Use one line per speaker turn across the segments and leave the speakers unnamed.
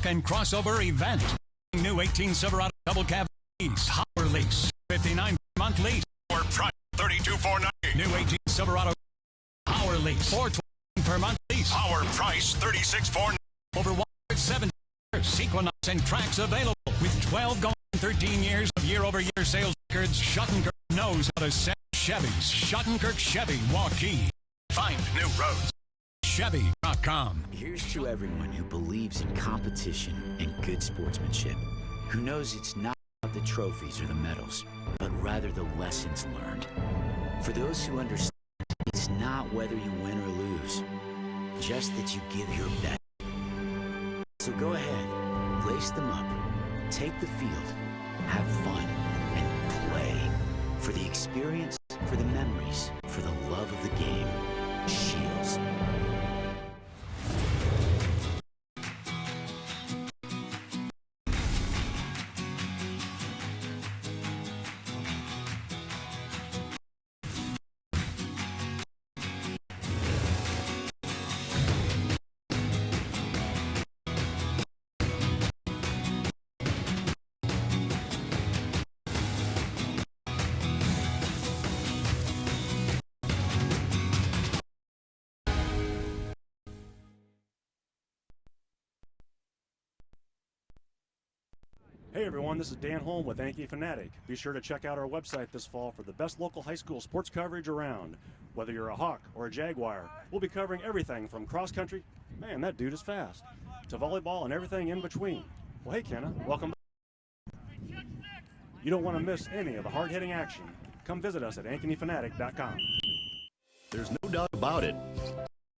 and crossover event. New 18 Silverado double cab lease. Power lease. 59 month lease. Or price $32,490. New 18 Silverado power lease. $420 per month lease. Power price $36,490. Over 170 years. Equinox and tracks available. With 12 going 13 years of year-over-year sales records, Schottenkirk knows how to sell Chevys. Schottenkirk Chevy, Waukee. Find new roads. Chevy.com.
Here's to everyone who believes in competition and good sportsmanship, who knows it's not about the trophies or the medals, but rather the lessons learned. For those who understand, it's not whether you win or lose, just that you give your best. So go ahead, lace them up, take the field, have fun, and play. For the experience, for the memories, for the love of the game. Shields.
Hey everyone, this is Dan Holm with Ankeny Fanatic. Be sure to check out our website this fall for the best local high school sports coverage around. Whether you're a Hawk or a Jaguar, we'll be covering everything from cross country, man that dude is fast, to volleyball and everything in between. Well hey Kenna, welcome back. You don't want to miss any of the hard-hitting action. Come visit us at AnkenyFanatic.com.
There's no doubt about it.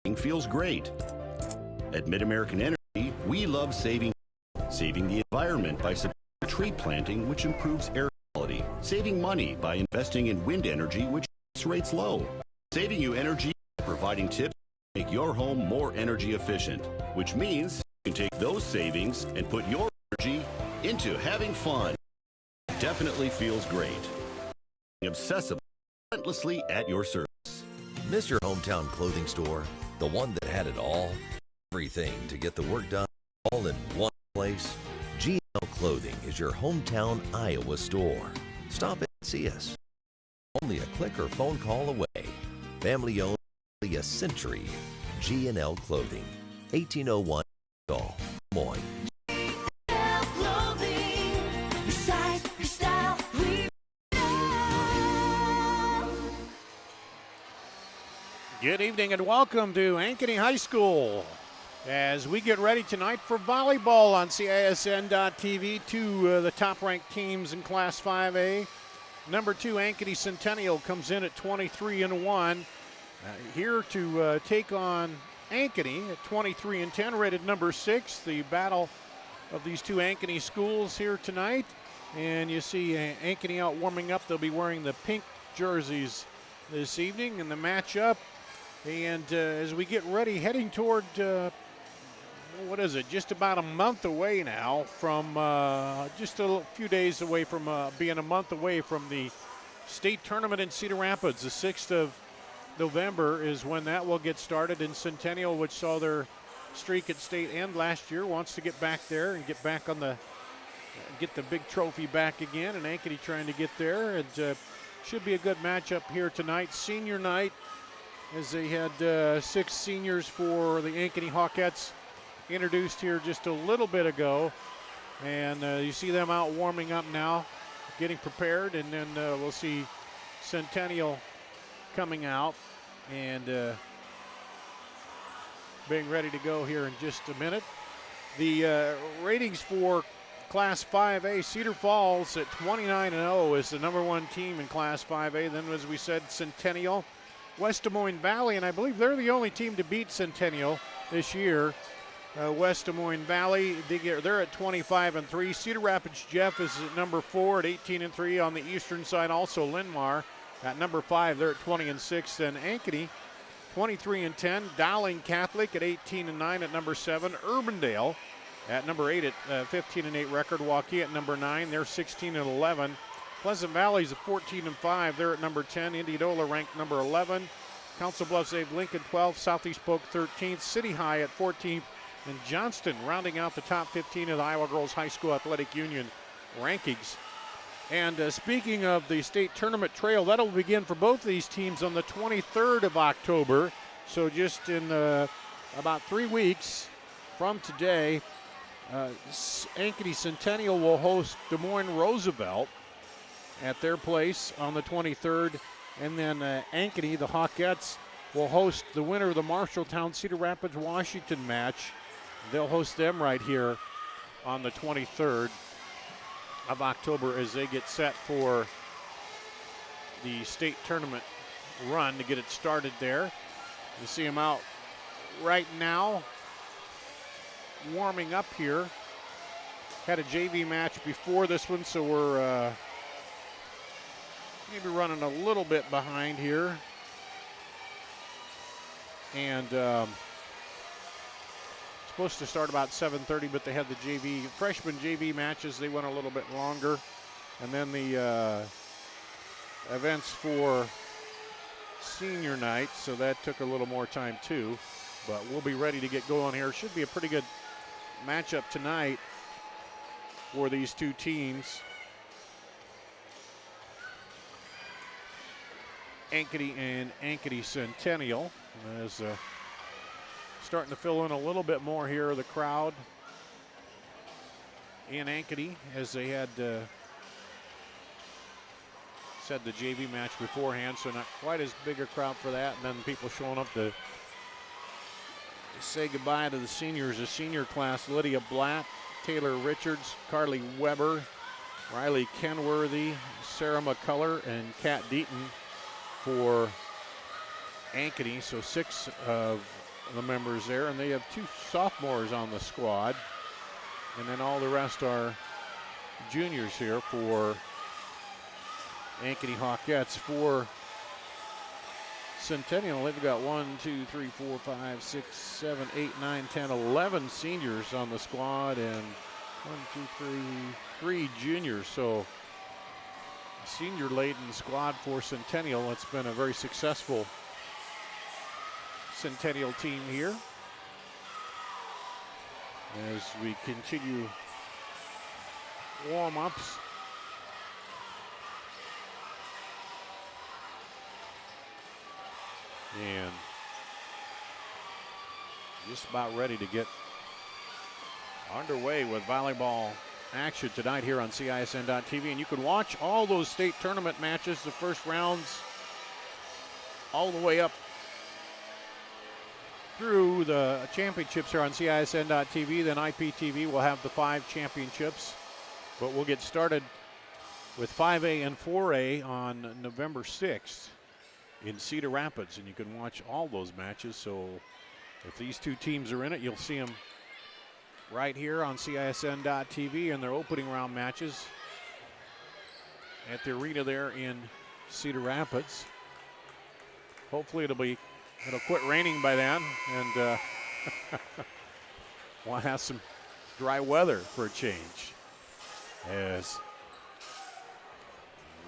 Saving feels great. At Mid-American Energy, we love saving the environment by supporting tree planting, which improves air quality, saving money by investing in wind energy, which keeps rates low, saving you energy by providing tips to make your home more energy efficient, which means you can take those savings and put your energy into having fun. Definitely feels great. Obsessive, relentlessly at your service.
Miss your hometown clothing store, the one that had it all, everything to get the work done, all in one place? GNL Clothing is your hometown Iowa store. Stop in and see us. Only a click or phone call away. Family owned, nearly a century. GNL Clothing, 1801 Des Moines.
Good evening and welcome to Ankeny High School as we get ready tonight for volleyball on CISN.TV. Two of the top-ranked teams in Class 5A. Number 2, Ankeny Centennial comes in at 23-1. Here to take on Ankeny at 23-10, rated number 6. The battle of these two Ankeny schools here tonight. And you see Ankeny out warming up. They'll be wearing the pink jerseys this evening in the matchup. And as we get ready, heading toward, what is it, just about a month away now from, just a few days away from being a month away from the state tournament in Cedar Rapids. The 6th of November is when that will get started, in Centennial, which saw their streak at state end last year, wants to get back there and get back on the, get the big trophy back again, and Ankeny trying to get there. And should be a good matchup here tonight. Senior night, as they had 6 seniors for the Ankeny Hawkettes introduced here just a little bit ago. And you see them out warming up now, getting prepared. And then we'll see Centennial coming out and being ready to go here in just a minute. The ratings for Class 5A, Cedar Falls at 29-0 is the number 1 team in Class 5A. Then, as we said, Centennial, West Des Moines Valley, and I believe they're the only team to beat Centennial this year. West Des Moines Valley, they're at 25-3. Cedar Rapids Jeff is at number 4 at 18-3 on the eastern side. Also Linmar at number 5, they're at 20-6. Then Ankeny, 23-10. Dowling Catholic at 18-9 at number 7. Urbandale at number 8 at 15-8 record. Waukee at number 9, they're 16-11. Pleasant Valley's at 14-5, they're at number 10. Indianola ranked number 11. Council Bluffs, Abe Lincoln 12th. Southeast Polk 13th. City High at 14th. and Johnston rounding out the top 15 of the Iowa Girls High School Athletic Union rankings. And speaking of the state tournament trail, that'll begin for both of these teams on the 23rd of October. So just in about 3 weeks from today, Ankeny Centennial will host Des Moines Roosevelt at their place on the 23rd. And then Ankeny, the Hawkettes, will host the winner of the Marshalltown-Cedar Rapids-Washington match. They'll host them right here on the 23rd of October as they get set for the state tournament run to get it started there. You see them out right now warming up here. Had a JV match before this one, so we're maybe running a little bit behind here. And supposed to start about 7:30, but they had the freshman JV matches. They went a little bit longer. And then the events for senior night, so that took a little more time too. But we'll be ready to get going here. Should be a pretty good matchup tonight for these two teams. Ankeny and Ankeny Centennial. As starting to fill in a little bit more here, the crowd in Ankeny, as they had said the JV match beforehand, so not quite as big a crowd for that. And then people showing up to say goodbye to the seniors. The senior class: Lydia Blatt, Taylor Richards, Carly Weber, Riley Kenworthy, Sarah McCullough, and Kat Deaton for Ankeny. So 6 of the members there, and they have 2 sophomores on the squad, and then all the rest are juniors here for Ankeny Hawkettes. For Centennial, they've got 1, 2, 3, 4, 5, 6, 7, 8, 9, 10, 11 seniors on the squad, and 3 juniors. So senior laden squad for Centennial. It's been a very successful Centennial team here as we continue warm-ups. And just about ready to get underway with volleyball action tonight here on CISN.TV. And you can watch all those state tournament matches, the first rounds, all the way up through the championships here on CISN.TV. Then IPTV will have the 5 championships. But we'll get started with 5A and 4A on November 6th in Cedar Rapids. And you can watch all those matches. So if these two teams are in it, you'll see them right here on CISN.TV in their opening round matches at the arena there in Cedar Rapids. Hopefully it'll quit raining by then, and we'll have some dry weather for a change as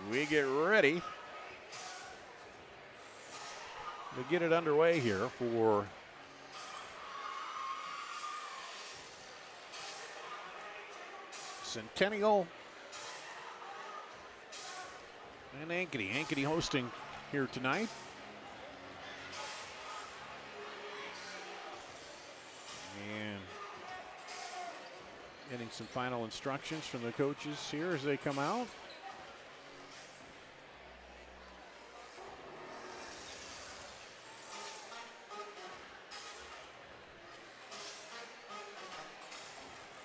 we get ready to get it underway here for Centennial and Ankeny. Ankeny hosting here tonight. And getting some final instructions from the coaches here as they come out.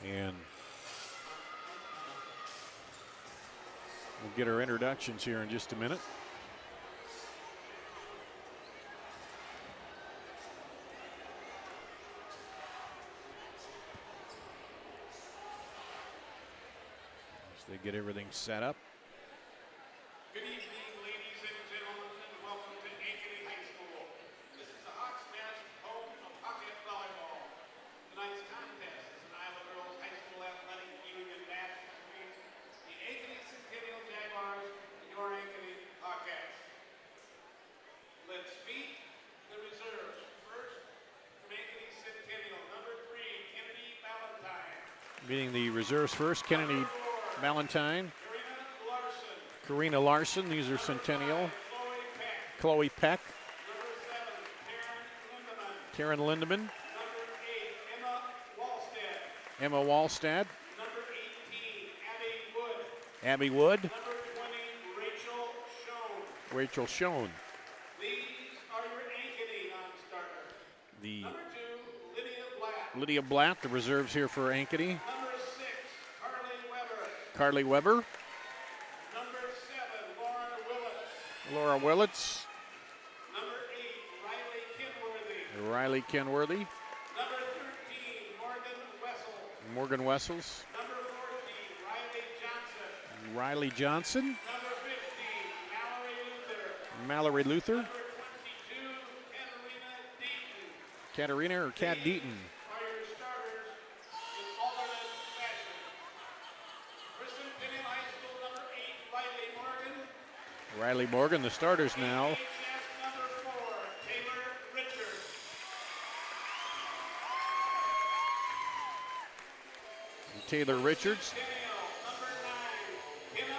And we'll get our introductions here in just a minute. As they get everything set up.
Good evening, ladies and gentlemen, and welcome to Ankeny High School. This is the Hawks Nest, home of Hawkette volleyball. Tonight's contest is an Iowa Girls High School Athletic Union match between the Ankeny Centennial Jaguars and your Ankeny Hawkettes. Let's meet the reserves. First, from Ankeny Centennial, number 3,
Meeting the reserves first, Kennedy Valentine, Karina Larson, these are Centennial, Chloe Peck, Karen Lindemann, Emma Wallstad, Abby Wood, Rachel Schoen.
These are your Ankeny non-starters.
The
Number 2,
Lydia Blatt, the reserves here for Ankeny.
Number 6,
Carly Weber.
Number 7,
Laura Willits.
Number 8,
Riley Kenworthy.
Number 13,
Morgan Wessels.
Number 14,
Riley Johnson.
Number 15,
Mallory Luther.
Number 22,
Katarina or Kat Deaton.
are your starters in alternate fashion. For Centennial High School, number 8,
Riley Morgan, the starters now.
HS number 4, Taylor Richards.
Taylor Richards.
Centennial, number 9, Kenna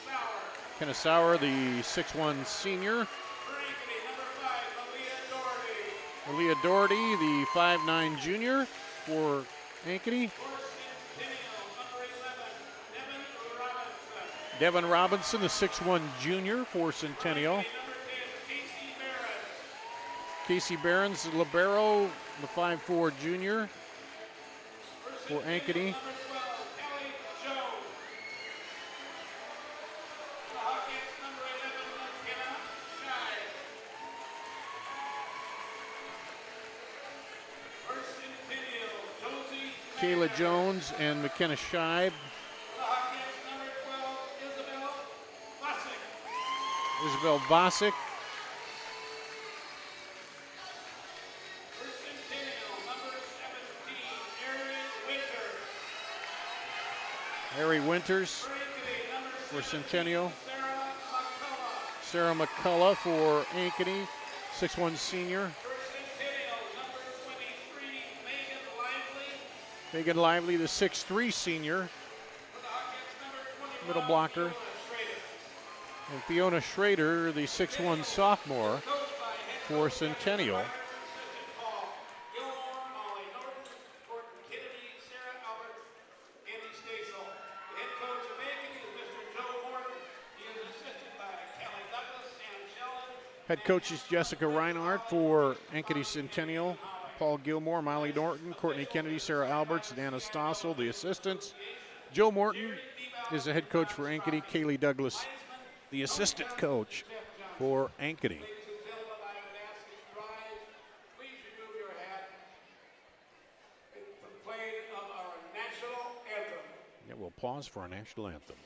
Sauer.
Kenna Sauer, the 6'1 senior.
For Ankeny, number 5,
Aaliyah Doherty, the 5'9 junior for Ankeny.
For Centennial, number 11,
Devin Robinson, the 6'1 junior for Centennial.
Number 10,
Casey Behrens, the libero, the 5'4 junior for Ankeny.
Number 12, Kelly Jones. The Hawkettes, number 11, McKenna Shive. For Centennial, Josie
Kayla Jones and McKenna Shive.
The Hawkettes, number 12,
Isabel Bosick.
For Centennial, number 17, Ari
Winters
For Ankeny, number
for Centennial.
Sarah McCullough.
Sarah McCullough for Ankeny, 6'1 senior.
For Centennial, number 23,
Megan Lively, the 6'3 senior,
For the Hawkettes, number 21,
middle blocker. And Fiona Schrader, the 6'1 sophomore for Centennial.
Assistant Paul Gilmore, Molly Norton, Courtney Kennedy, Sarah Albert, Andy Stasel. The head coach of Ankeny is Mr. Joe Morton. He is assisted by Kelly Douglas, Sam Sheldon,
Head coach is Jessica Reinhardt for Ankeny Centennial. Paul Gilmore, Molly Norton, Courtney Kennedy, Sarah Alberts, and Anna Stossel, the assistants. Joe Morton is the head coach for Ankeny. Kaylee Douglas, the assistant coach for Ankeny.
ladies and gentlemen, I would ask you to rise. Please remove your hat in the playing of our national anthem.
Yeah, we'll pause for our national anthem.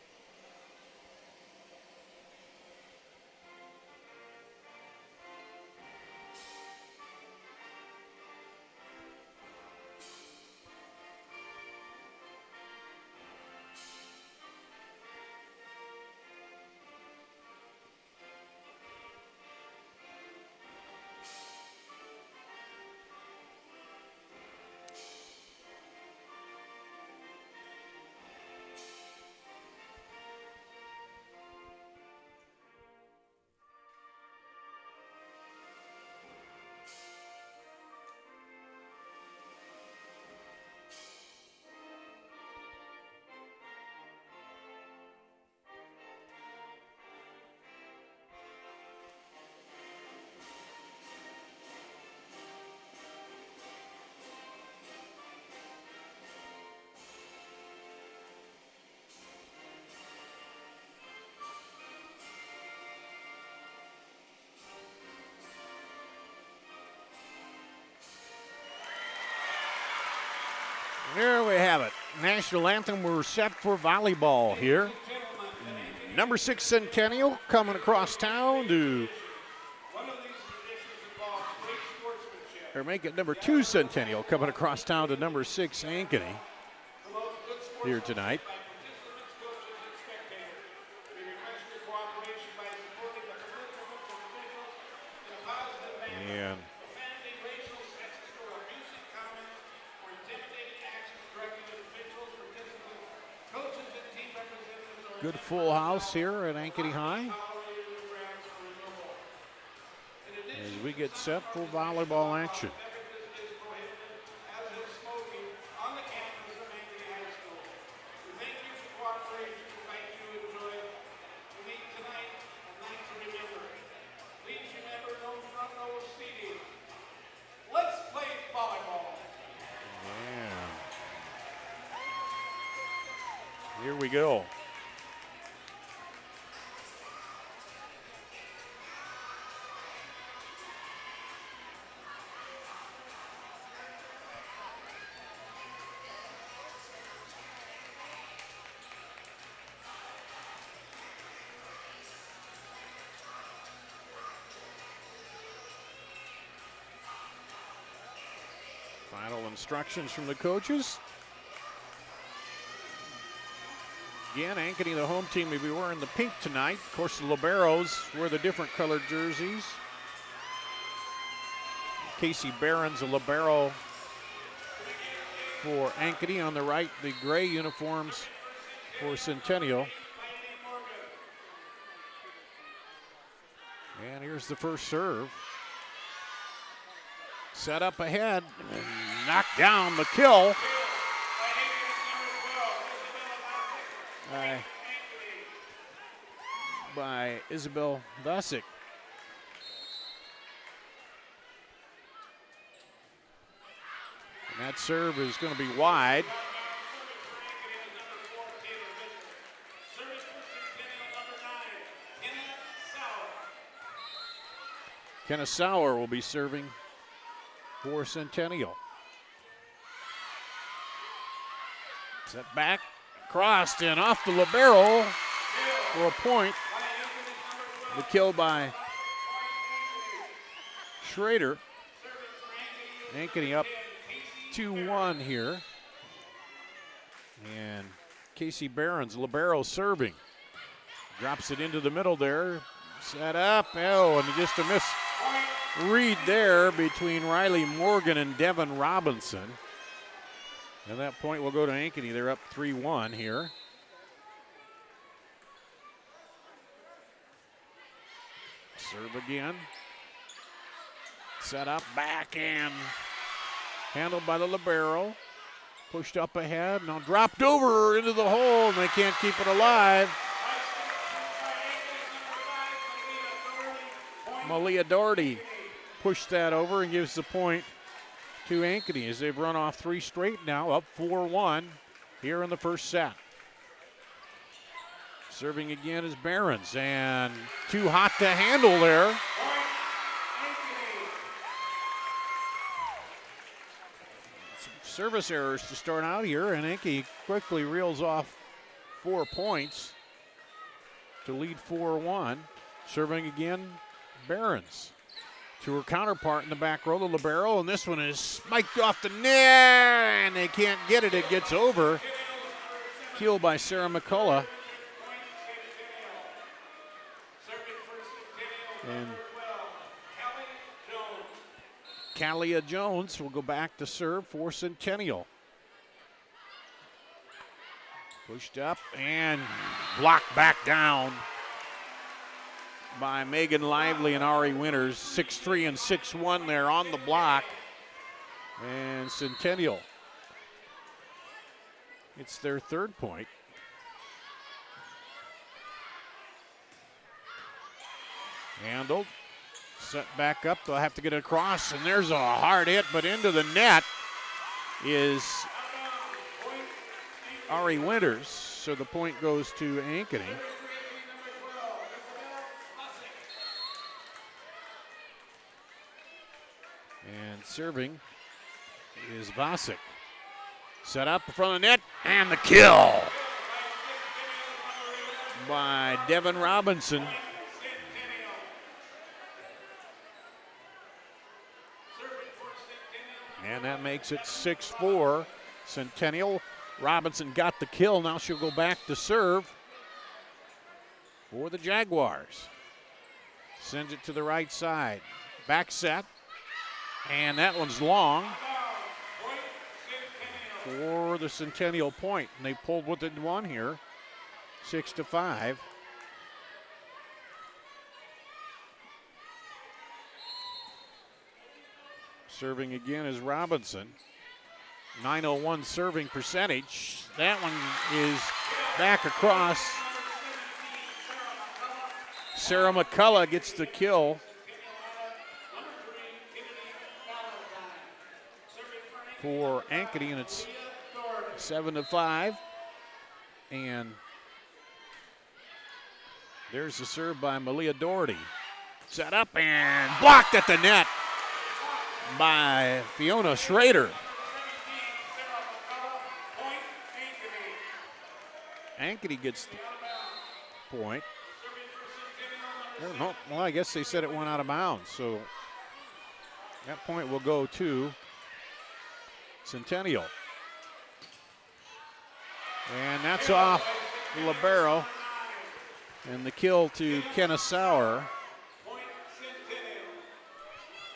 There we have it. National anthem. We're set for volleyball here. Number 6 Centennial coming across town to, or make it number 2 Centennial coming across town to number 6 Ankeny here tonight. And Good full house here at Ankeny High as we get set for volleyball action. Here we go. Final instructions from the coaches. Again, Ankeny, the home team, will be wearing the pink tonight. Of course, the liberos wear the different colored jerseys. Casey Barron's a libero for Ankeny. On the right, the gray uniforms for Centennial. And here's the first serve. Set up ahead, and knocked down the kill. By Isabel Vasic. And that serve is going to be wide. Kenneth Sauer will be serving for Centennial. Set back, crossed, and off the libero for a point. The kill by Schrader. Ankeny up 2-1 here. And Casey Barron's libero serving. Drops it into the middle there. Set up. Oh, and just a miss read there between Riley Morgan and Devin Robinson. And that point will go to Ankeny. They're up 3-1 here. Serve again. Set up, backhand. Handled by the libero. Pushed up ahead. Now dropped over into the hole, and they can't keep it alive. Malia Doherty pushed that over and gives the point to Ankeny as they've run off 3 straight now, up 4-1 here in the first set. Serving again is Barons, and too hot to handle there. Some service errors to start out here, and Ankeny quickly reels off 4 points to lead 4-1. Serving again, Barons. To her counterpart in the back row, the libero, and this one is spiked off the net, and they can't get it. It gets over. Killed by Sarah McCullough. And Kalia Jones will go back to serve for Centennial. Pushed up and blocked back down by Megan Lively and Ari Winters. 6-3 and 6-1 there on the block. And Centennial, it's their 3rd point. Handled, set back up, they'll have to get it across, and there's a hard hit, but into the net is Ari Winters, so the point goes to Ankeny. And serving is Vasic. Set up in front of the net, and the kill by Devin Robinson. And that makes it 6-4. Centennial. Robinson got the kill. Now she'll go back to serve for the Jaguars. Sends it to the right side. Back set. And that one's long for the Centennial point. And they pulled within 1 here. 6-5. Serving again is Robinson. 901 serving percentage. That one is back across. Sarah McCullough gets the kill for Ankeny, and it's 7-5. And there's the serve by Malia Doherty. Set up and blocked at the net by Fiona Schrader. Ankeny gets the point. Well, I guess they said it went out of bounds, so that point will go to Centennial. And that's off the libero. And the kill to Kenna Sauer.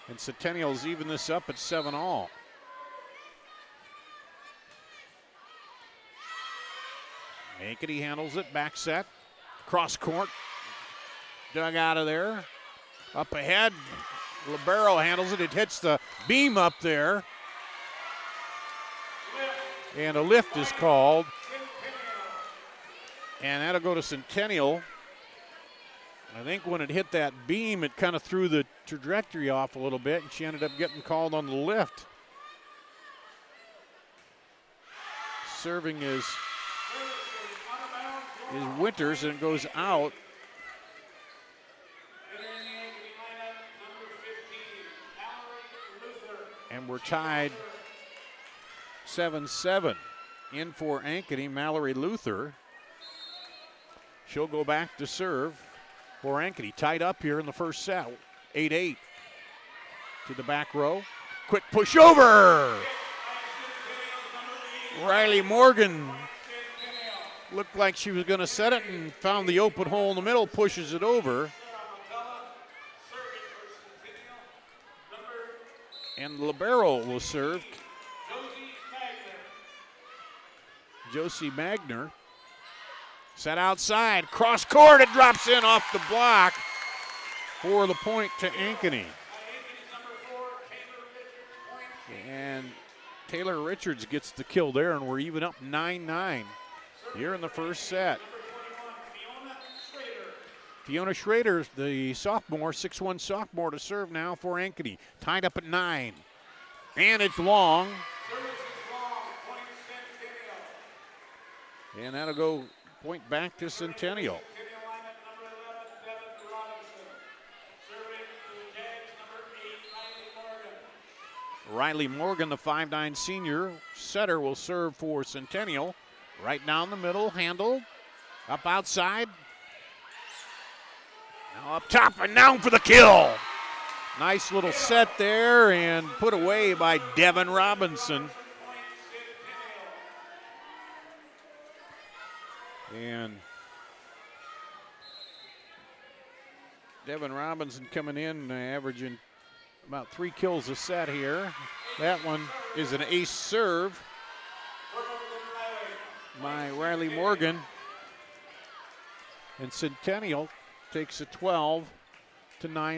And Centennial's even this up at 7-all. Ankeny handles it, back set, cross court, dug out of there. Up ahead, libero handles it. It hits the beam up there. And a lift is called. And that'll go to Centennial. I think when it hit that beam, it kind of threw the trajectory off a little bit, and she ended up getting called on the lift. Serving is Winters, and it goes out. And we're tied 7-7. In for Ankeny, Mallory Luther. She'll go back to serve for Ankeny. Tied up here in the first set. 8-8 to the back row. Quick push over. Riley Morgan looked like she was going to set it and found the open hole in the middle, pushes it over. And libero will serve. Josie Magner. Set outside, cross court, it drops in off the block for the point to Ankeny. And Taylor Richards gets the kill there, and we're even up 9-9 here in the first set. Fiona Schrader, the sophomore, 6'1" sophomore to serve now for Ankeny. Tied up at 9. And it's long. And that'll go point back to Centennial. Riley Morgan, the 5'9" senior setter, will serve for Centennial. Right down the middle, handled. Up outside. Now up top and down for the kill. Nice little set there and put away by Devin Robinson. And Devin Robinson coming in, averaging about 3 kills a set here. That one is an ace serve by Riley Morgan. And Centennial takes a 12-9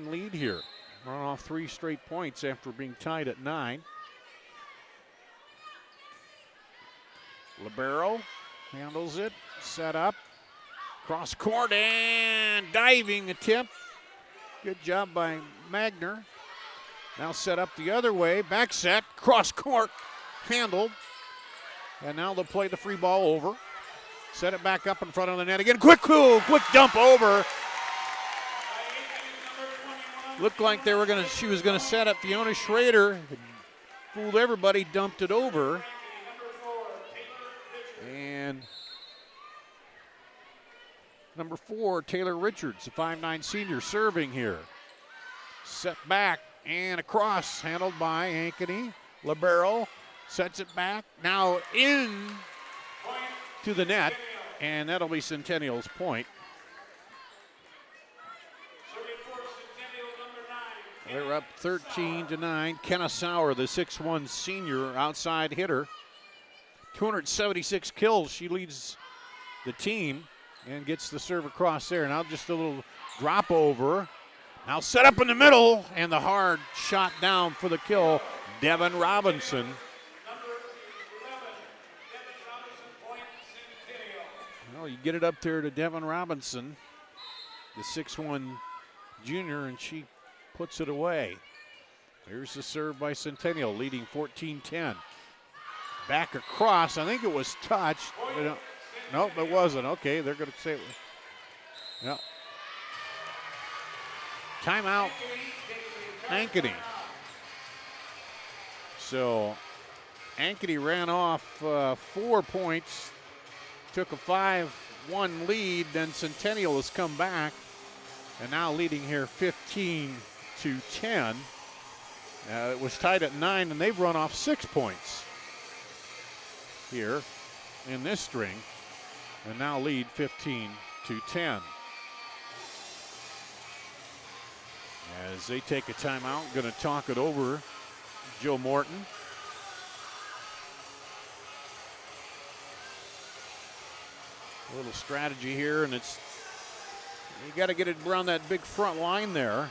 lead here. Run off 3 straight points after being tied at 9. Libero handles it, set up, cross court and diving attempt. Good job by Magner. Now set up the other way, back set, cross court, handled. And now they'll play the free ball over. Set it back up in front of the net again. Quick dump over. Looked like she was gonna set up Fiona Schrader. Fooled everybody, dumped it over. And number 4, Taylor Richards, the 5'9" senior, serving here. Set back and across, handled by Ankeny. Libero sets it back, now in to the net, and that'll be Centennial's point. They're up 13-9. Kenna Sauer, the 6'1" senior outside hitter. 276 kills, she leads the team. and gets the serve across there. Now just a little drop over. Now set up in the middle, and the hard shot down for the kill, Devin Robinson. Well, you get it up there to Devin Robinson, the 6'1" junior, and she puts it away. Here's the serve by Centennial, leading 14-10. Back across, I think it was touched. Nope, it wasn't. Okay, they're going to say it was. Yep. Timeout, Ankeny. So Ankeny ran off 4 points, took a 5-1 lead, then Centennial has come back and now leading here 15-10. It was tied at 9, and they've run off 6 points here in this string, and now lead 15-10. As they take a timeout, going to talk it over, Joe Morton. A little strategy here, and it's, you got to get it around that big front line there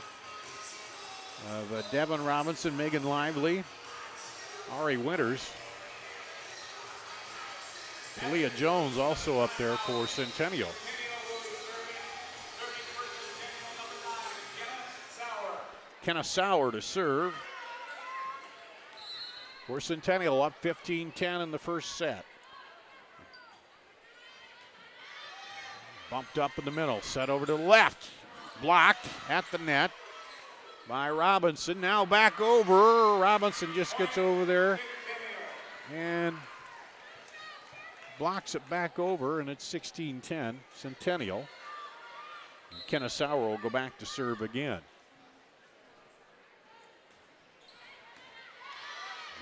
of Devin Robinson, Megan Lively, Ari Winters. Leah Jones also up there for Centennial. Kenna Sauer to serve for Centennial, up 15-10 in the first set. Bumped up in the middle, set over to the left. Blocked at the net by Robinson. Now back over. Robinson just gets over there and blocks it back over, and it's 16-10 Centennial. And Kenna Sauer will go back to serve again.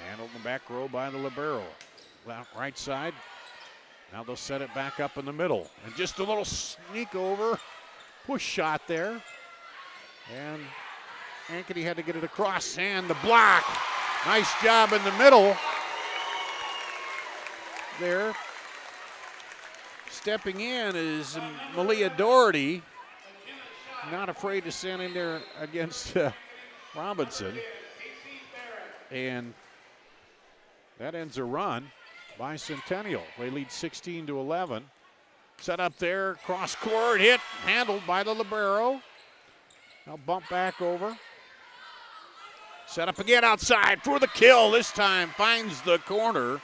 Handled in the back row by the libero. Right side. Now they'll set it back up in the middle. And just a little sneak over. Push shot there. And Ankeny had to get it across. And the block. Nice job in the middle there. Stepping in is Malia Doherty. Not afraid to stand in there against Robinson. And that ends a run by Centennial. They lead 16-11. Set up there, cross court, hit, handled by the libero. Now bump back over. Set up again outside for the kill. This time finds the corner.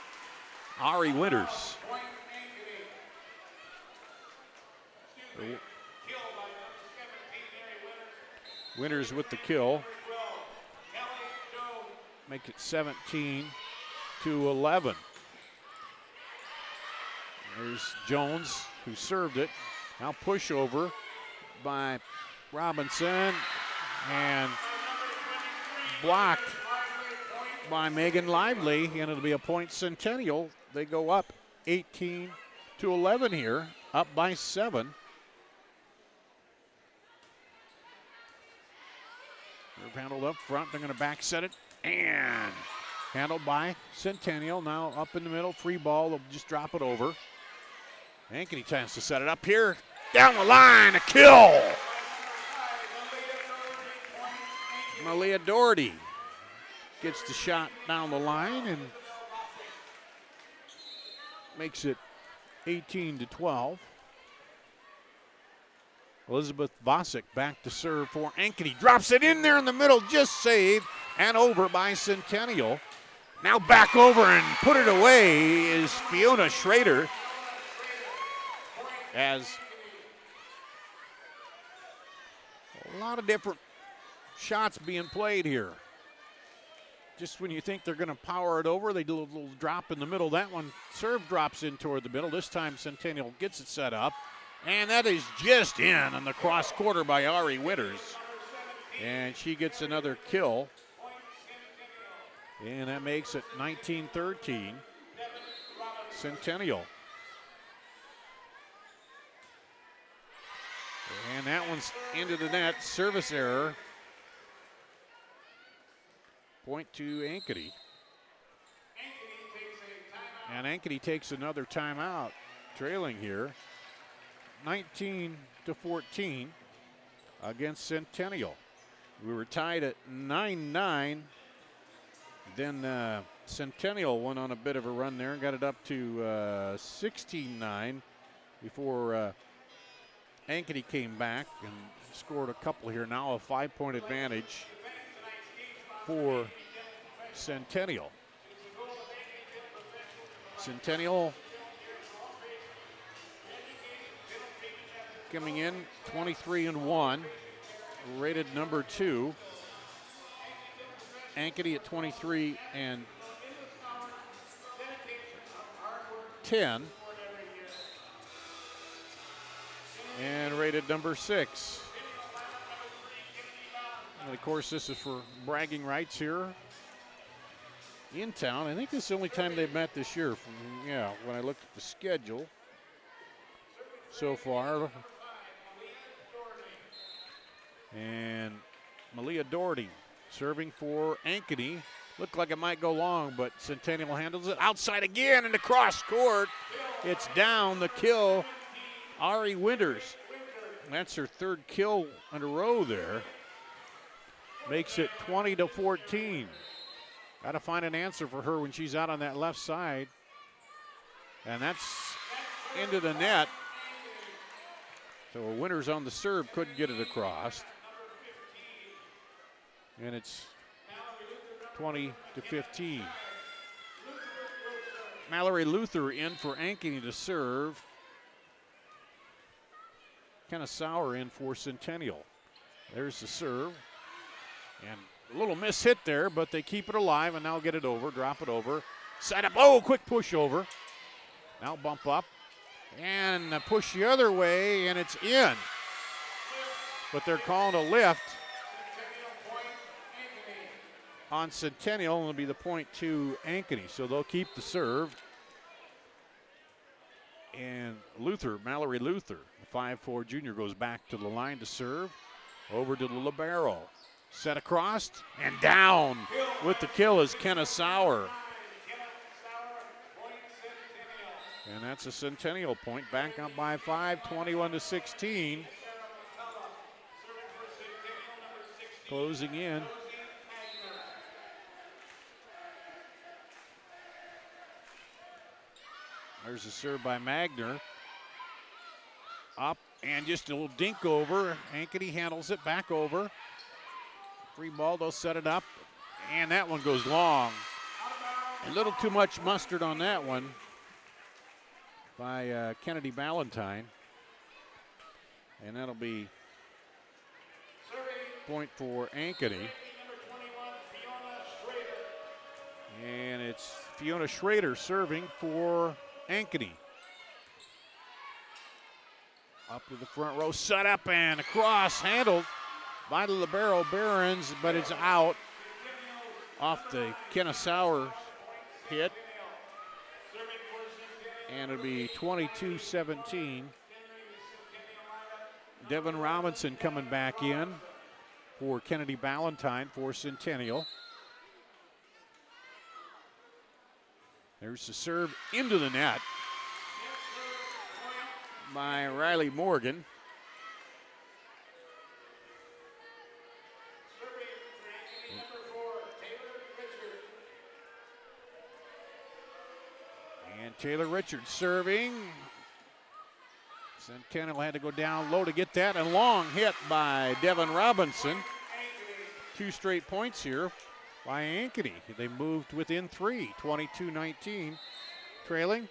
Ari Winters. Winters with the kill. Make it 17-11. There's Jones, who served it. Now push over by Robinson and blocked by Megan Lively, and it'll be a point Centennial. They go up 18-11 here, up by 7. They're handled up front. They're going to back set it, and handled by Centennial. Now up in the middle, free ball. They'll just drop it over. Ankeny tries to set it up here. Down the line, a kill. Malia Doherty gets the shot down the line and makes it 18-12. Elizabeth Vosick back to serve for Ankeny. Drops it in there in the middle, just saved, and over by Centennial. Now back over and put it away is Fiona Schrader. As a lot of different shots being played here. Just when you think they're going to power it over, they do a little drop in the middle. That one, serve drops in toward the middle. This time Centennial gets it set up. And that is just in on the cross quarter by Ari Winters. And she gets another kill. And that makes it 19-13. Centennial. And that one's into the net. Service error. Point to Ankeny. And Ankeny takes another timeout, trailing here. 19-14 against Centennial. We were tied at 9-9. Then Centennial went on a bit of a run there and got it up to 16-9 before Ankeny came back and scored a couple here. Now a 5-point advantage for Centennial. Centennial coming in 23-1, rated number 2. Ankeny at 23-10, and rated number 6. And of course, this is for bragging rights here in town. I think this is the only time they've met this year. When I looked at the schedule so far. And Malia Doherty serving for Ankeny. Looked like it might go long, but Centennial handles it. Outside again and across court. It's down the kill. Ari Winters. That's her 3rd kill in a row there. Makes it 20-14. Got to find an answer for her when she's out on that left side. And that's into the net. So Winters on the serve, couldn't get it across. And it's 20-15. Mallory Luther in for Ankeny to serve. Kind of sour in for Centennial. There's the serve. And a little miss hit there, but they keep it alive and now get it over, drop it over. Set up, quick push over. Now bump up and push the other way, and it's in. But they're calling a lift on Centennial, and it'll be the point to Ankeny. So they'll keep the serve. And Luther, Mallory Luther, the 5'4" junior, goes back to the line to serve. Over to the libero. Set across and down with the kill is Kenna Sauer. And that's a Centennial point. Back up by 5, 21-16. Closing in. There's a serve by Magner. Up and just a little dink over. Ankeny handles it back over. Free ball, they'll set it up. And that one goes long. A little too much mustard on that one by Kennedy Ballantyne. And that'll be point for Ankeny. And it's Fiona Schrader serving for Ankeny. Up to the front row, set up and across, handled by the libero Barons, but it's out off the Kenna Sauer hit. And it'll be 22-17. Devin Robinson coming back in for Kennedy Ballantyne for Centennial. There's the serve into the net by Riley Morgan. And Taylor Richards serving. Centennial had to go down low to get that. And long hit by Devin Robinson. 2 straight points here by Ankeny. They moved within 3, 22-19. Trailing,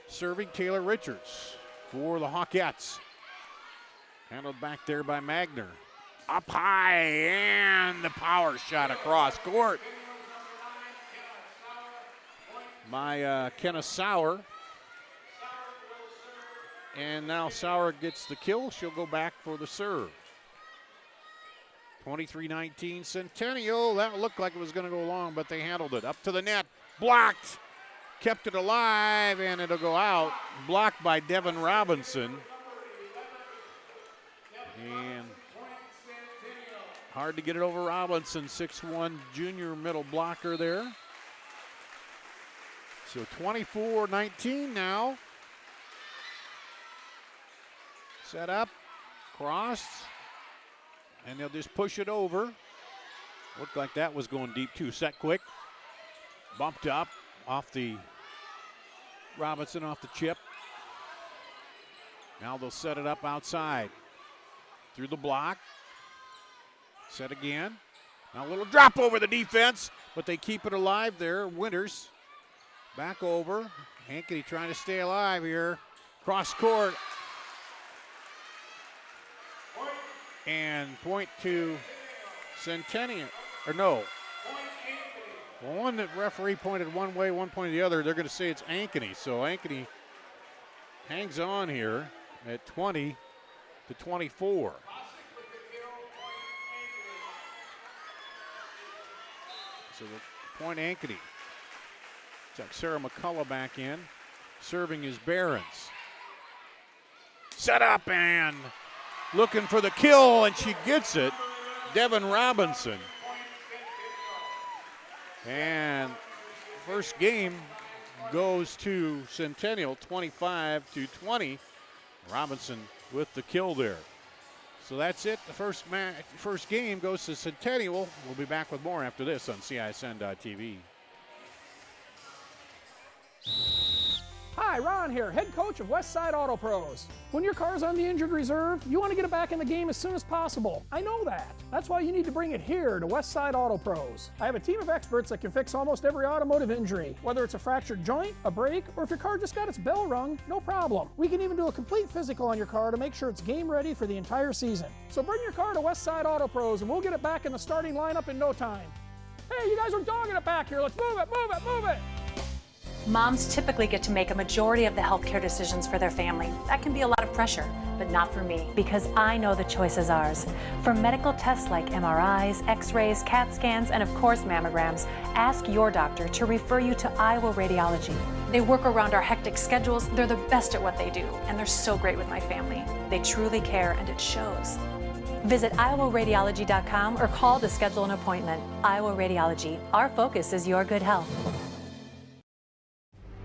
serving Taylor Richards for the Hawkettes. Handled back there by Magner. Up high and the power shot across court by Kenna Sauer. And now Sauer gets the kill. She'll go back for the serve. 23-19 Centennial. That looked like it was going to go long, but they handled it. Up to the net. Blocked. Kept it alive, and it'll go out. Blocked by Devin Robinson. And hard to get it over Robinson. 6'1" junior middle blocker there. So 24-19 now. Set up, cross, and they'll just push it over. Looked like that was going deep too. Set quick, bumped up off the Robinson off the chip. Now they'll set it up outside. Through the block. Set again. Now a little drop over the defense, but they keep it alive there. Winters back over. Ankeny trying to stay alive here. Cross court. And point to Centennial. Or no. One that referee pointed one way, one pointed the other. They're going to say it's Ankeny. So Ankeny hangs on here at 20-24. So the point Ankeny. Check Sarah McCullough back in. Serving is Behrens. Set up and looking for the kill, and she gets it. Devin Robinson. And first game goes to Centennial, 25-20. Robinson with the kill there. So that's it. The first game goes to Centennial. We'll be back with more after this on CISN.TV.
Hi, Ron here, head coach of Westside Auto Pros. When your car's on the injured reserve, you want to get it back in the game as soon as possible. I know that. That's why you need to bring it here to Westside Auto Pros. I have a team of experts that can fix almost every automotive injury. Whether it's a fractured joint, a brake, or if your car just got its bell rung, no problem. We can even do a complete physical on your car to make sure it's game ready for the entire season. So bring your car to Westside Auto Pros and we'll get it back in the starting lineup in no time. Hey, you guys are dogging it back here. Let's move it, move it, move it.
Moms typically get to make a majority of the healthcare decisions for their family. That can be a lot of pressure, but not for me. Because I know the choice is ours. For medical tests like MRIs, X-rays, CAT scans, and of course mammograms, ask your doctor to refer you to Iowa Radiology. They work around our hectic schedules. They're the best at what they do, and they're so great with my family. They truly care, and it shows. Visit iowaradiology.com or call to schedule an appointment. Iowa Radiology. Our focus is your good health.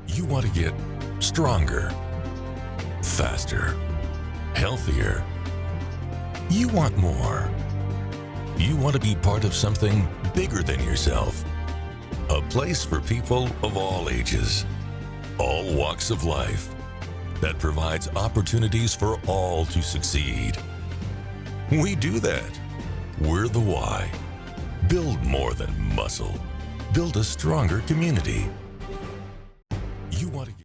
You want to get stronger, faster, healthier. You want more. You want to be part of something bigger than yourself. A place for people of all ages, all walks of life, that provides opportunities for all to succeed. We do that. We're the why. Build more than muscle. Build a stronger community. You want to get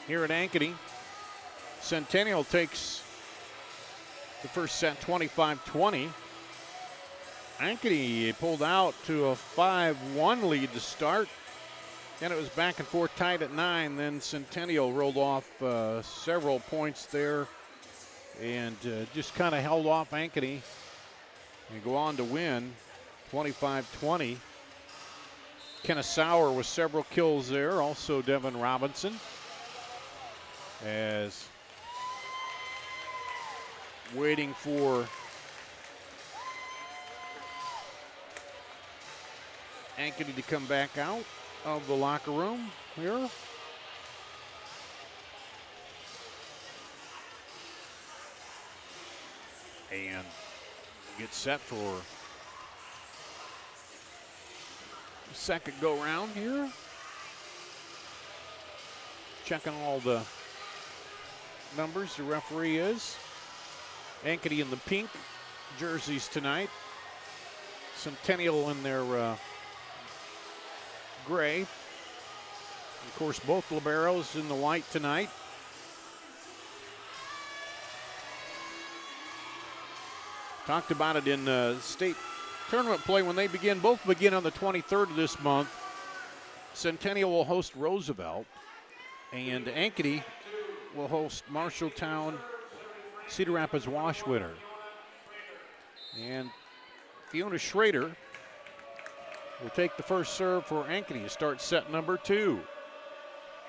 here at Ankeny. Centennial takes the first set 25-20. Ankeny pulled out to a 5-1 lead to start. Then it was back and forth tied at 9. Then Centennial rolled off several points there and just kind of held off Ankeny and go on to win 25-20. Kenna Sauer with several kills there. Also Devin Robinson. As waiting for Ankeny to come back out of the locker room here. And get set for the second go round here. Checking all the numbers, the referee is. Ankeny in the pink jerseys tonight. Centennial in their gray. Of course, both liberos in the white tonight. Talked about it in state tournament play when they begin. Both begin on the 23rd of this month. Centennial will host Roosevelt, and Ankeny will host Marshalltown, Cedar Rapids Wash winner. And Fiona Schrader will take the first serve for Ankeny to start set number 2.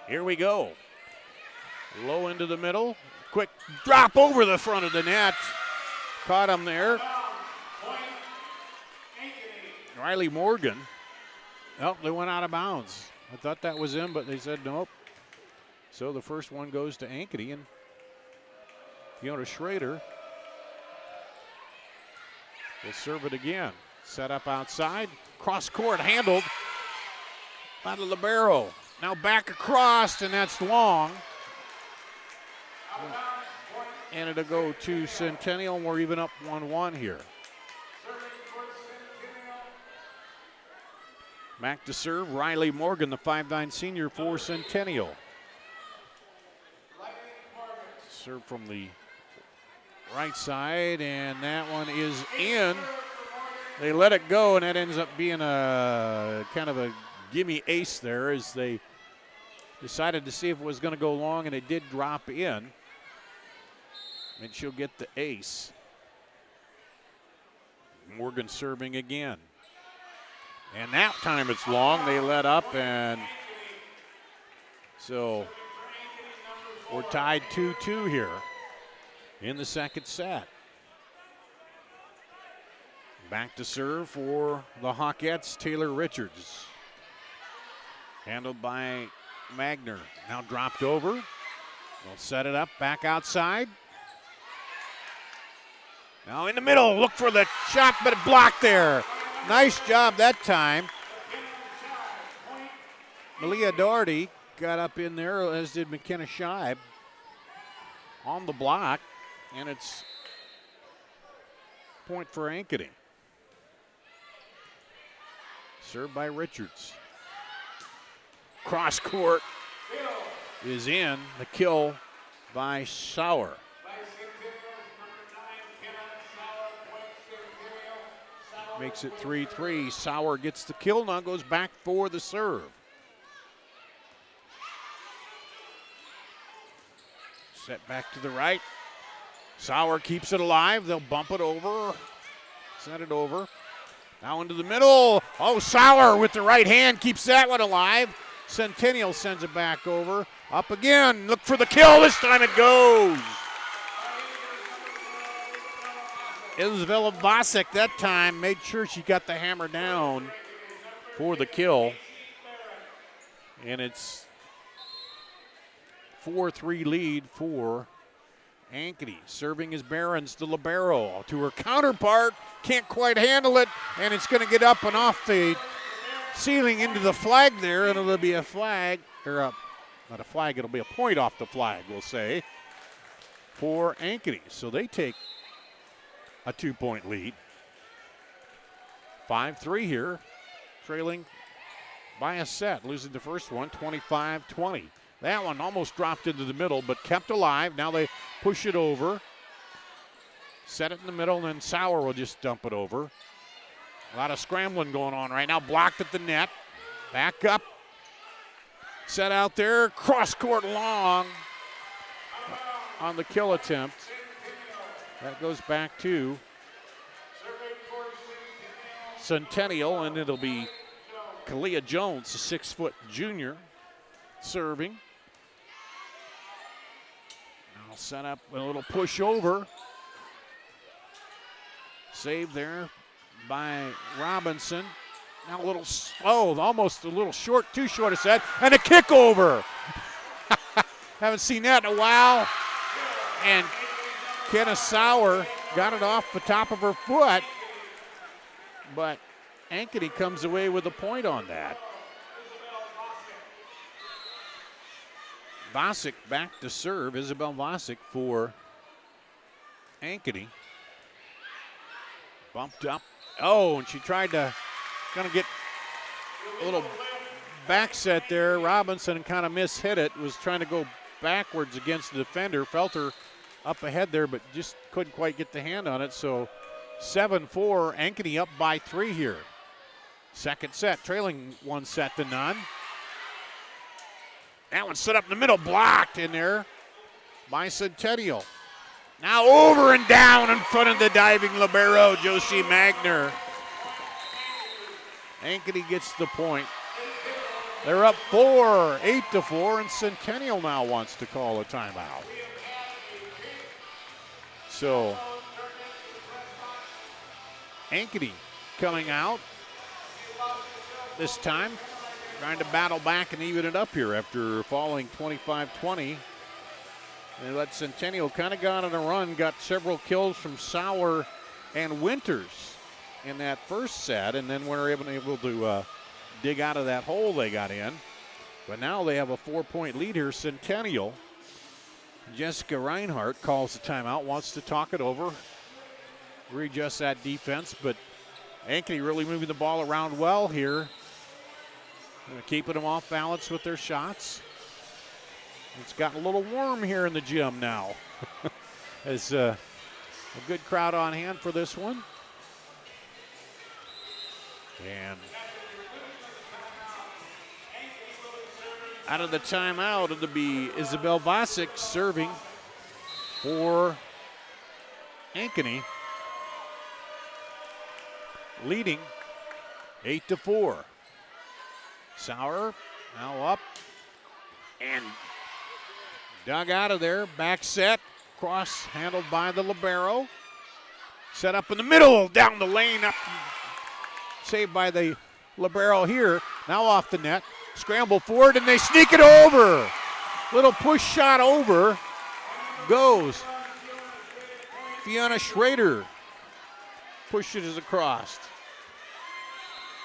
Here we go. Low into the middle. Quick drop over the front of the net. Caught him there. Riley Morgan. Oh, they went out of bounds. I thought that was in, but they said nope. So the first one goes to Ankeny, and Fiona Schrader will serve it again. Set up outside. Cross court handled by the libero. Now back across, and that's long. And it'll go to Centennial, and we're even up 1-1 here. Back to serve, Riley Morgan, the 5'9" senior for Centennial. Serve from the right side, and that one is in. They let it go, and that ends up being a kind of a gimme ace there as they decided to see if it was going to go long, and it did drop in. And she'll get the ace. Morgan serving again. And that time it's long. They let up, and so we're tied 2-2 here in the second set. Back to serve for the Hawkettes, Taylor Richards. Handled by Magner. Now dropped over. They'll set it up back outside. Now in the middle, look for the shot, but blocked there. Nice job that time. Malia Doherty got up in there, as did McKenna Scheib on the block, and it's point for Ankeny. Served by Richards. Cross court is in. The kill by Sauer. Makes it 3-3. Sauer gets the kill, now goes back for the serve. Set back to the right. Sauer keeps it alive. They'll bump it over. Set it over. Now into the middle. Oh, Sauer with the right hand keeps that one alive. Centennial sends it back over. Up again. Look for the kill. This time it goes. Isabella Vasic that time made sure she got the hammer down for the kill. And it's 4-3 lead for Ankeny. Serving is Behrens, the libero, to her counterpart. Can't quite handle it, and it's going to get up and off the ceiling into the flag there, and it'll be a flag, or not a flag, it'll be a point off the flag, we'll say, for Ankeny. So they take a 2-point lead. 5-3 here, trailing by a set, losing the first one, 25-20. That one almost dropped into the middle, but kept alive. Now they push it over. Set it in the middle, and then Sauer will just dump it over. A lot of scrambling going on right now. Blocked at the net. Back up. Set out there. Cross court long on the kill attempt. That goes back to Centennial, and it'll be Kalia Jones, a 6-foot junior, serving. Now set up a little push over. Save there by Robinson. Now a little slow, almost a little short, too short a set, and a kick over. Haven't seen that in a while. And Kenna Sauer got it off the top of her foot, but Ankeny comes away with a point on that. Vasic back to serve. Isabel Vasic for Ankeny. Bumped up. Oh, and she tried to kind of get a little back set there. Robinson kind of mishit it. Was trying to go backwards against the defender. Felt her up ahead there, but just couldn't quite get the hand on it. So 7-4, Ankeny up by 3 here. Second set, trailing 1-0. That one set up in the middle, blocked in there by Centennial. Now over and down in front of the diving libero, Josie Magner. Ankeny gets the point. They're up 8-4, and Centennial now wants to call a timeout. So, Ankeny coming out this time, trying to battle back and even it up here after falling 25-20. They let Centennial kind of got on a run, got several kills from Sauer and Winters in that first set, and then were able to dig out of that hole they got in. But now they have a 4-point lead here, Centennial. Jessica Reinhardt calls the timeout, wants to talk it over, readjust that defense, but Ankeny really moving the ball around well here. Keeping them off balance with their shots. It's gotten a little warm here in the gym now. There's a good crowd on hand for this one. And out of the timeout, it'll be Isabel Vasic serving for Ankeny, leading 8-4. Sauer now up and dug out of there. Back set, cross handled by the libero. Set up in the middle, down the lane, up, saved by the libero here. Now off the net, scramble forward, and they sneak it over. Little push shot over, goes. Fiona Schrader pushes across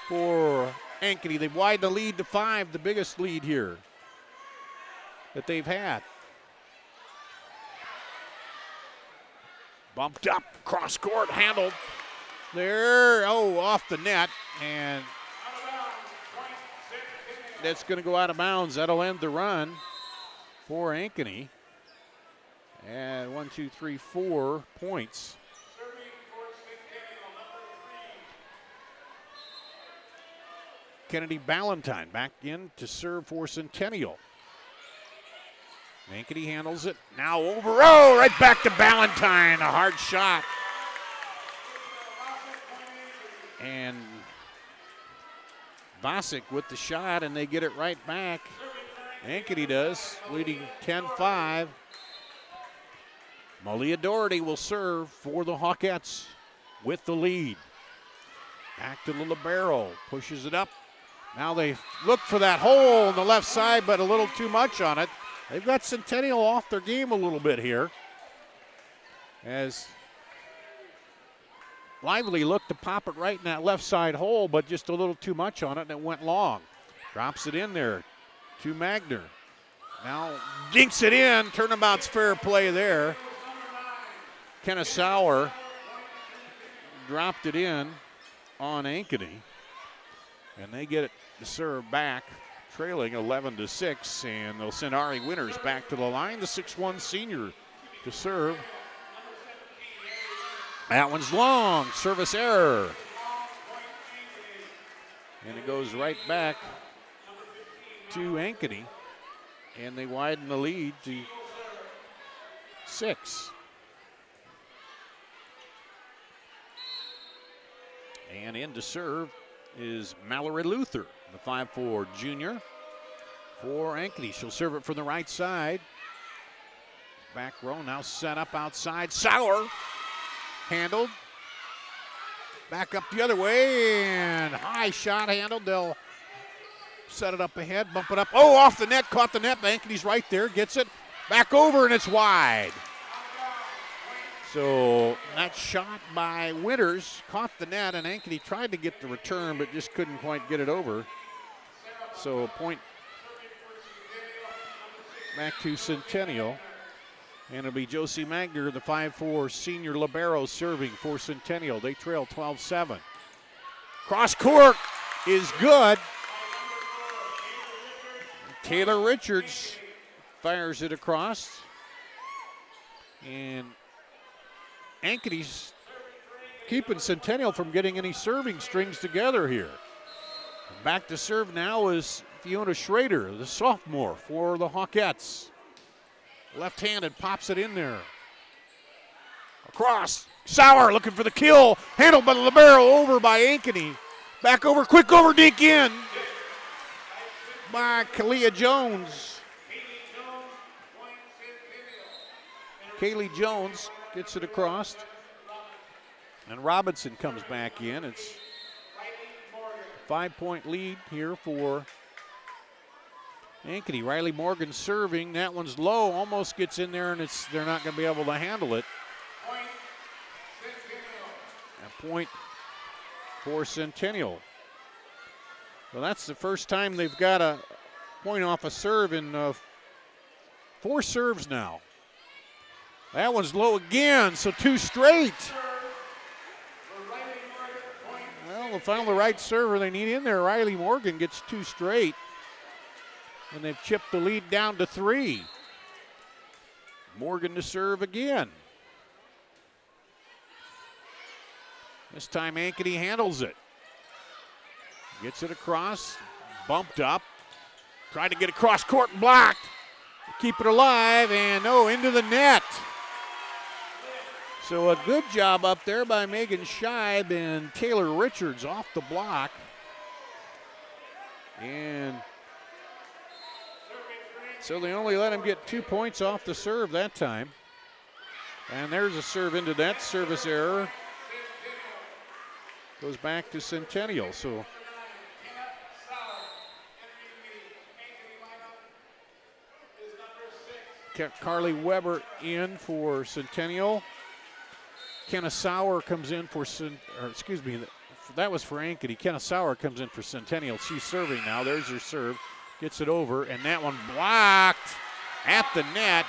for Ankeny. They've widened the lead to 5, the biggest lead here that they've had. Bumped up, cross court, handled there. Oh, off the net, and that's going to go out of bounds. That'll end the run for Ankeny. And 1, 2, 3, 4 points. Kennedy Ballantyne back in to serve for Centennial. Ankeny handles it. Now over. Oh, right back to Ballantyne. A hard shot. And Vasic with the shot, and they get it right back. Ankeny does, leading 10-5. Malia Doherty will serve for the Hawkettes with the lead. Back to the libero. Pushes it up. Now they look for that hole on the left side, but a little too much on it. They've got Centennial off their game a little bit here, as Lively looked to pop it right in that left side hole, but just a little too much on it, and it went long. Drops it in there to Magner. Now dinks it in. Turnabout's fair play there. Kenna Sauer dropped it in on Ankeny, and they get it to serve back, trailing 11-6, and they'll send Ari Winters back to the line, the 6'1 senior, to serve. That one's long, service error. And it goes right back to Ankeny, and they widen the lead to 6. And in to serve is Mallory Luther, the 5'4 junior for Ankeny. She'll serve it from the right side. Back row now set up outside. Sauer handled. Back up the other way, and high shot handled. They'll set it up ahead, bump it up. Oh, off the net, caught the net. Ankeny's right there, gets it. Back over, and it's wide. So that shot by Winters caught the net, and Ankeny tried to get the return, but just couldn't quite get it over. So a point back to Centennial. And it'll be Josie Magner, the 5'4 senior libero, serving for Centennial. They trail 12-7. Cross court is good. Taylor Richards fires it across. And Ankeny's keeping Centennial from getting any serving strings together here. Back to serve now is Fiona Schrader, the sophomore for the Hawkettes. Left-handed, pops it in there. Across, Sauer looking for the kill. Handled by the libero, over by Ankeny. Back over, quick over, dink in by Kalia Jones. Kaylee Jones gets it across. And Robinson comes back in. It's a 5-point lead here for Ankeny. Riley Morgan serving. That one's low, almost gets in there, and they're not going to be able to handle it. A point for Centennial. Well, that's the first time they've got a point off a serve in 4 serves now. That one's low again, so 2 straight. Well, they found the right server they need in there. Riley Morgan gets 2 straight. And they've chipped the lead down to 3. Morgan to serve again. This time Ankeny handles it. Gets it across, bumped up. Tried to get across court and blocked. Keep it alive, and into the net. So a good job up there by Megan Scheib and Taylor Richards off the block. And so they only let him get 2 points off the serve that time. And there's a serve into that service error. Goes back to Centennial. So Carly Weber in for Centennial. Kenna Sauer comes in for, that was for Ankeny. Kenna Sauer comes in for Centennial. She's serving now. There's her serve. Gets it over, and that one blocked at the net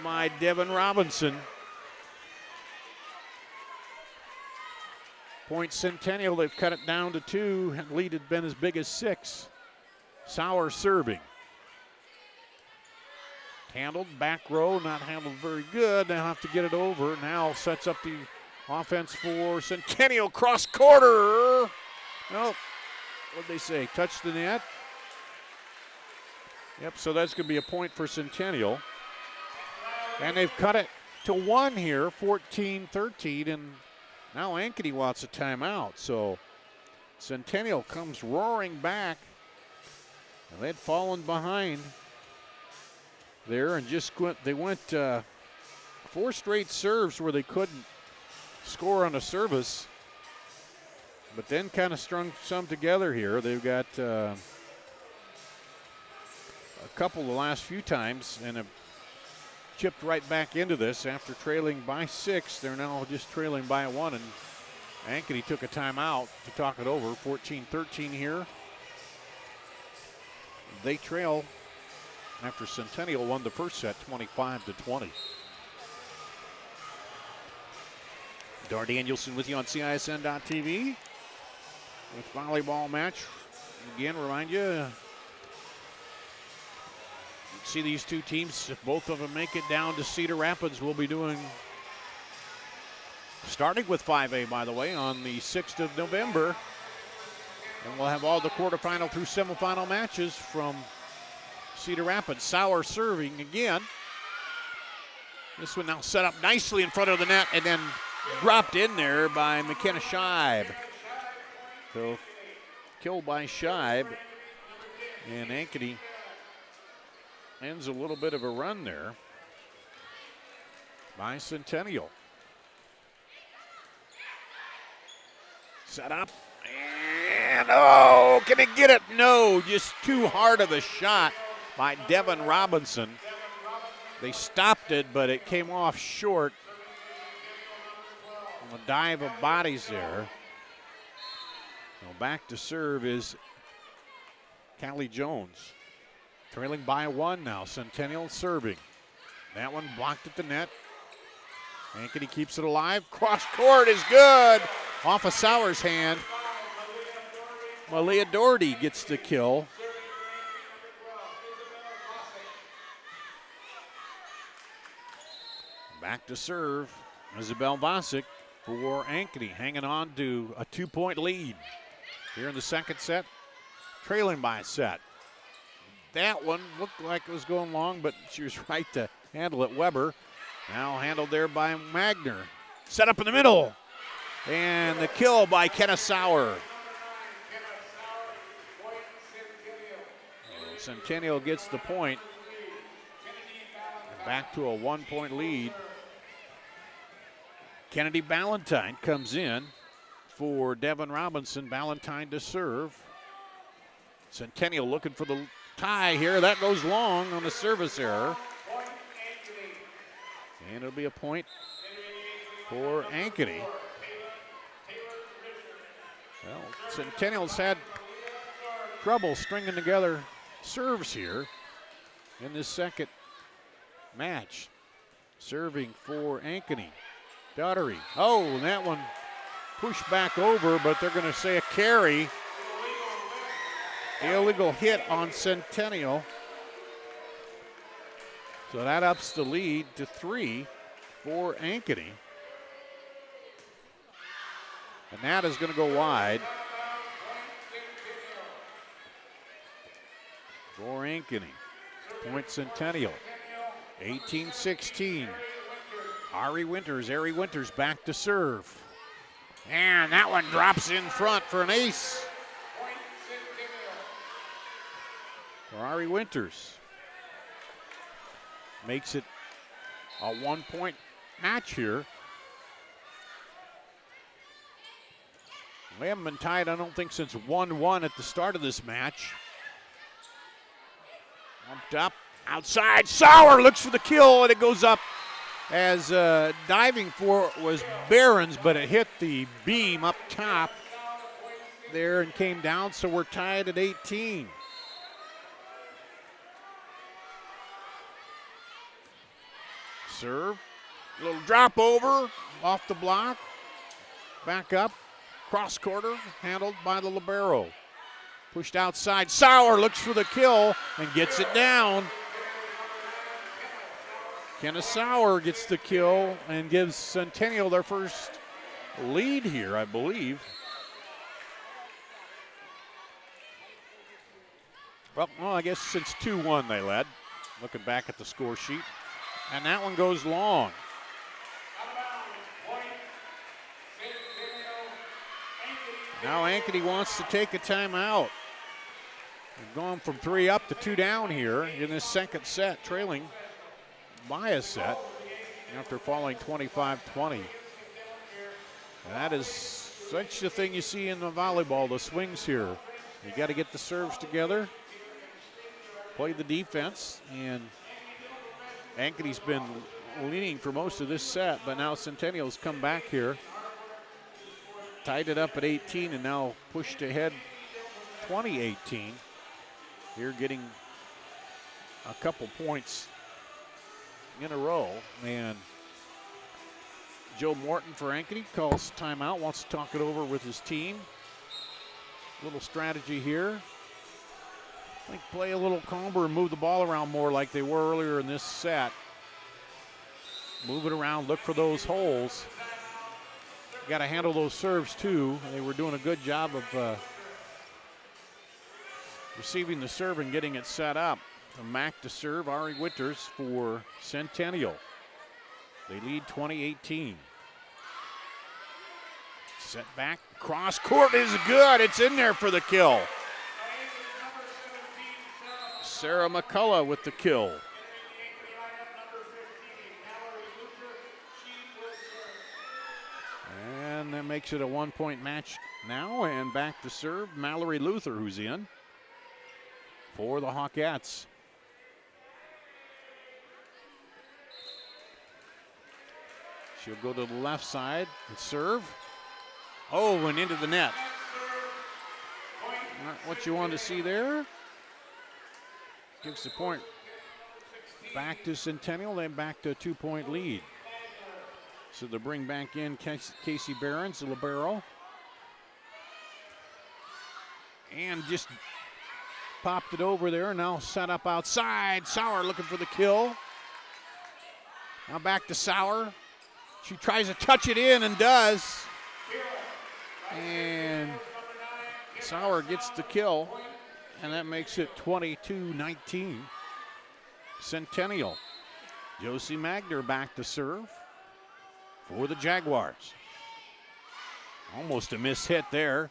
by Devin Robinson. Point Centennial, they've cut it down to 2, and lead had been as big as 6. Sauer serving. Handled, back row, not handled very good. They'll have to get it over. Now sets up the offense for Centennial, cross quarter. Nope. What'd they say? Touch the net? Yep, so that's going to be a point for Centennial. And they've cut it to 1 here, 14-13, and now Ankeny wants a timeout. So Centennial comes roaring back. And they'd fallen behind there and they went 4 straight serves where they couldn't score on a service. But then kind of strung some together here. They've got a couple the last few times and have chipped right back into this after trailing by 6. They're now just trailing by 1, and Ankeny took a timeout to talk it over. 14-13 here. They trail after Centennial won the first set 25-20. Dar Danielson with you on CISN.TV. With volleyball match. Again, remind you, see these 2 teams, if both of them make it down to Cedar Rapids, we'll be doing, starting with 5A, by the way, on the 6th of November. And we'll have all the quarterfinal through semifinal matches from Cedar Rapids. Sauer serving again. This one now set up nicely in front of the net and then dropped in there by McKenna Scheib. So killed by Scheib, and Ankeny ends a little bit of a run there by Centennial. Set up, and can it get it? No, just too hard of a shot by Devin Robinson. They stopped it, but it came off short. A dive of bodies there. Now back to serve is Callie Jones. Trailing by 1 now. Centennial serving. That one blocked at the net. Ankeny keeps it alive. Cross court is good. Off of Sauer's hand. Malia Doherty gets the kill. Back to serve. Isabel Vosick for Ankeny, hanging on to a 2-point lead here in the second set. trailing by a set. That one looked like it was going long, but she was right to handle it. Weber now handled there by Magner. Set up in the middle. And the kill by Kenna Sauer. Centennial gets the point. Back to a 1-point lead. Kennedy Ballantyne comes in for Devin Robinson. Ballantyne to serve. Centennial looking for the tie here. That goes long on the service error. And it'll be a point for Ankeny. Well, Centennial's had trouble stringing together serves here in this second match. Serving for Ankeny. Daughtery. Oh, and that one pushed back over, but they're going to say a carry. Illegal hit on Centennial. So that ups the lead to 3 for Ankeny. And that is going to go wide for Ankeny. Point Centennial. 18-16. Ari Winters back to serve. And that one drops in front for an ace. For Ari Winters. Makes it a 1-point match here. We haven't been tied, I don't think, since 1-1 at the start of this match. Bumped up, outside, Sauer looks for the kill, and it goes up as diving for it was Barons, but it hit the beam up top there and came down, so we're tied at 18. Serve, little drop over, off the block, back up, cross quarter, handled by the libero. Pushed outside, Sauer looks for the kill and gets it down. Kenna Sauer gets the kill and gives Centennial their first lead here, I believe. Well, I guess since 2-1 they led. Looking back at the score sheet. And that one goes long. Now Ankeny wants to take a timeout. They've gone from 3 up to 2 down here in this second set, trailing by a set after falling 25-20. That is such a thing you see in the volleyball, the swings here. You got to get the serves together, play the defense, and Ankeny's been leading for most of this set, but now Centennial's come back here. Tied it up at 18 and now pushed ahead 20-18. Here getting a couple points in a row. And Joe Morton for Ankeny calls timeout, wants to talk it over with his team. Little strategy here. I think play a little calmer and move the ball around more like they were earlier in this set. Move it around, look for those holes. Got to handle those serves too. They were doing a good job of receiving the serve and getting it set up. From Mac to serve, Ari Winters for Centennial. They lead 20-18. Set back, cross court is good. It's in there for the kill. Sarah McCullough with the kill. And that makes it a 1-point match now. And back to serve, Mallory Luther, who's in for the Hawkettes. She'll go to the left side and serve. Oh, and into the net. Not what you want to see there. Gives the point back to Centennial, then back to a 2-point lead. So they bring back in Casey Barons, the libero. And just popped it over there, now set up outside. Sauer looking for the kill. Now back to Sauer. She tries to touch it in and does. And Sauer gets the kill. and that makes it 22-19. Centennial. Josie Magner back to serve for the Jaguars. Almost a miss hit there.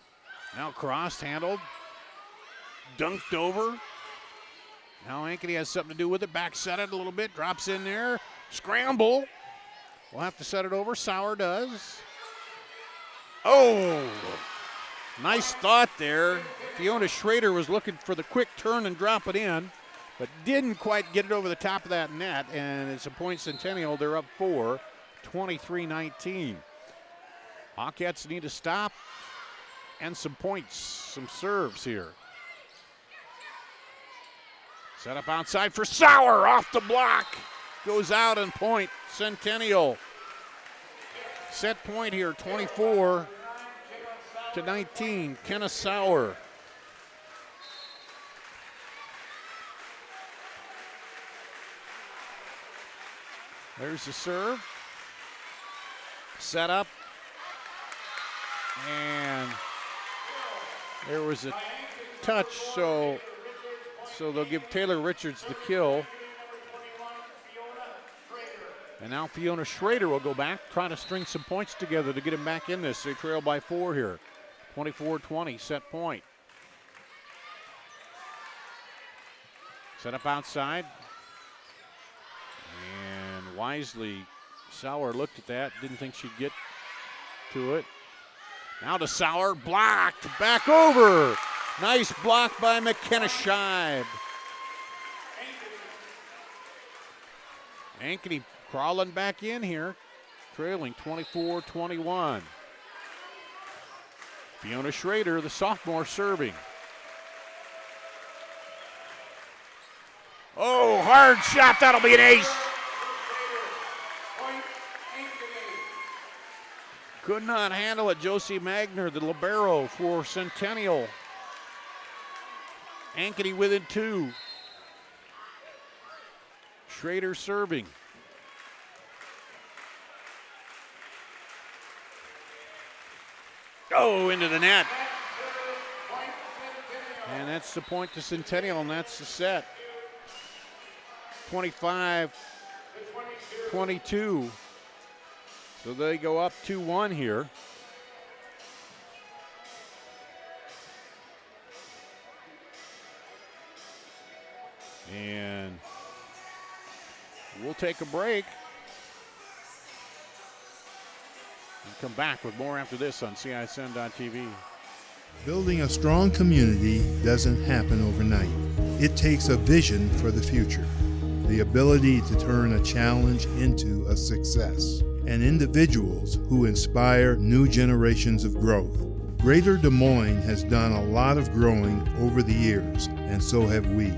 Now crossed, handled, dunked over. Now Ankeny has something to do with it. Back set it a little bit, drops in there. Scramble. We'll have to set it over. Sauer does. Oh, nice thought there. Fiona Schrader was looking for the quick turn and drop it in, but didn't quite get it over the top of that net, and it's a point Centennial. They're up 4, 23-19. Hawkettes need to stop and some points, some serves here. Set up outside for Sauer, off the block. Goes out and point, Centennial. Set point here, 24-19, Kenna Sauer. There's the serve. Set up. And there was a touch, so they'll give Taylor Richards the kill. And now Fiona Schrader will go back, try to string some points together to get him back in this. They trail by 4 here. 24-20, set point. Set up outside. And wisely, Sauer looked at that, didn't think she'd get to it. Now to Sauer, blocked, back over. Nice block by McKenna Scheib. Ankeny crawling back in here, trailing 24-21. Fiona Schrader, the sophomore, serving. Oh, hard shot, that'll be an ace. Could not handle it, Josie Magner, the libero for Centennial. Ankeny within 2. Schrader serving. Oh, into the net. And that's the point to Centennial, and that's the set. 25-22. So they go up 2-1 here. And we'll take a break and come back with more after this on CISN.TV.
Building a strong community doesn't happen overnight. It takes a vision for the future, the ability to turn a challenge into a success, and individuals who inspire new generations of growth. Greater Des Moines has done a lot of growing over the years, and so have we.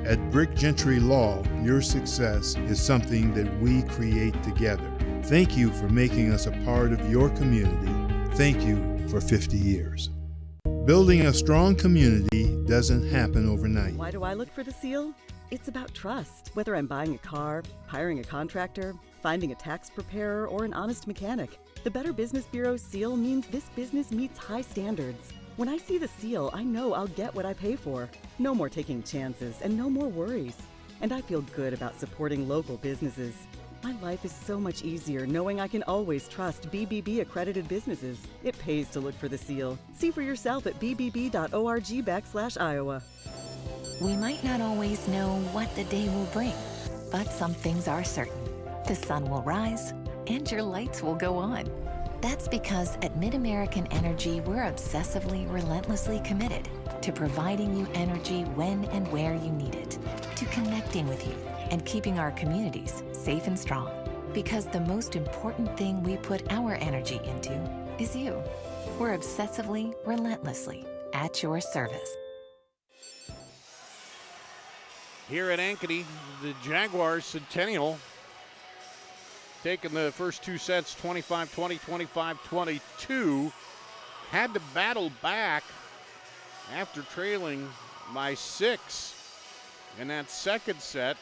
At Brick Gentry Law, your success is something that we create together. Thank you for making us a part of your community. Thank you for 50 years. Building a strong community doesn't happen overnight.
Why do I look for the seal? It's about trust. Whether I'm buying a car, hiring a contractor, finding a tax preparer, or an honest mechanic, the Better Business Bureau seal means this business meets high standards. When I see the seal, I know I'll get what I pay for. No more taking chances and no more worries. And I feel good about supporting local businesses. My life is so much easier knowing I can always trust BBB accredited businesses. It pays to look for the seal. See for yourself at bbb.org/Iowa.
We might not always know what the day will bring, but some things are certain. The sun will rise and your lights will go on. That's because at MidAmerican Energy, we're obsessively, relentlessly committed to providing you energy when and where you need it, to connecting with you and keeping our communities safe and strong. Because the most important thing we put our energy into is you. We're obsessively, relentlessly at your service.
Here at Ankeny, the Jaguars Centennial taking the first 2 sets, 25-20, 25-22. Had to battle back after trailing by 6 in that second set.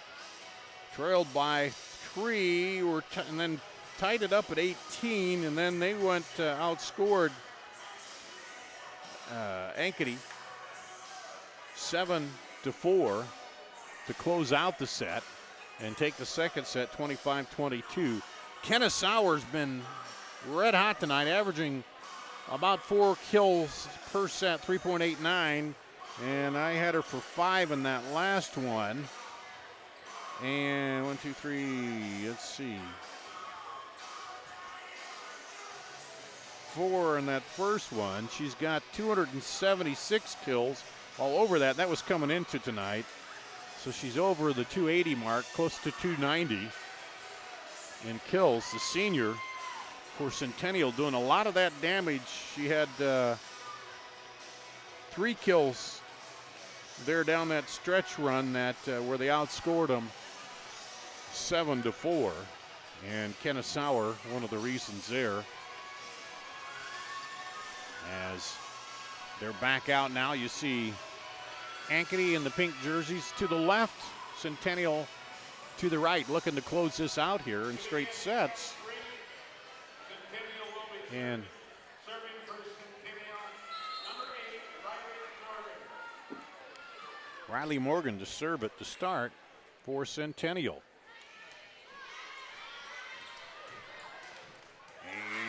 Trailed by 3, and then tied it up at 18, and then they went outscored Ankeny 7-4 to close out the set and take the second set 25-22. Kenna Sauer's been red hot tonight, averaging about 4 kills per set, 3.89, and I had her for 5 in that last one. And 1, 2, 3, let's see. 4 in that first one. She's got 276 kills all over that. That was coming into tonight. So she's over the 280 mark, close to 290 in kills. The senior for Centennial doing a lot of that damage. She had 3 kills there down that stretch run that where they outscored them 7-4. And Kenna Sauer, one of the reasons there. As they're back out now, you see Ankeny in the pink jerseys to the left, Centennial to the right, looking to close this out here in straight sets. And Riley Morgan to serve it to start for Centennial.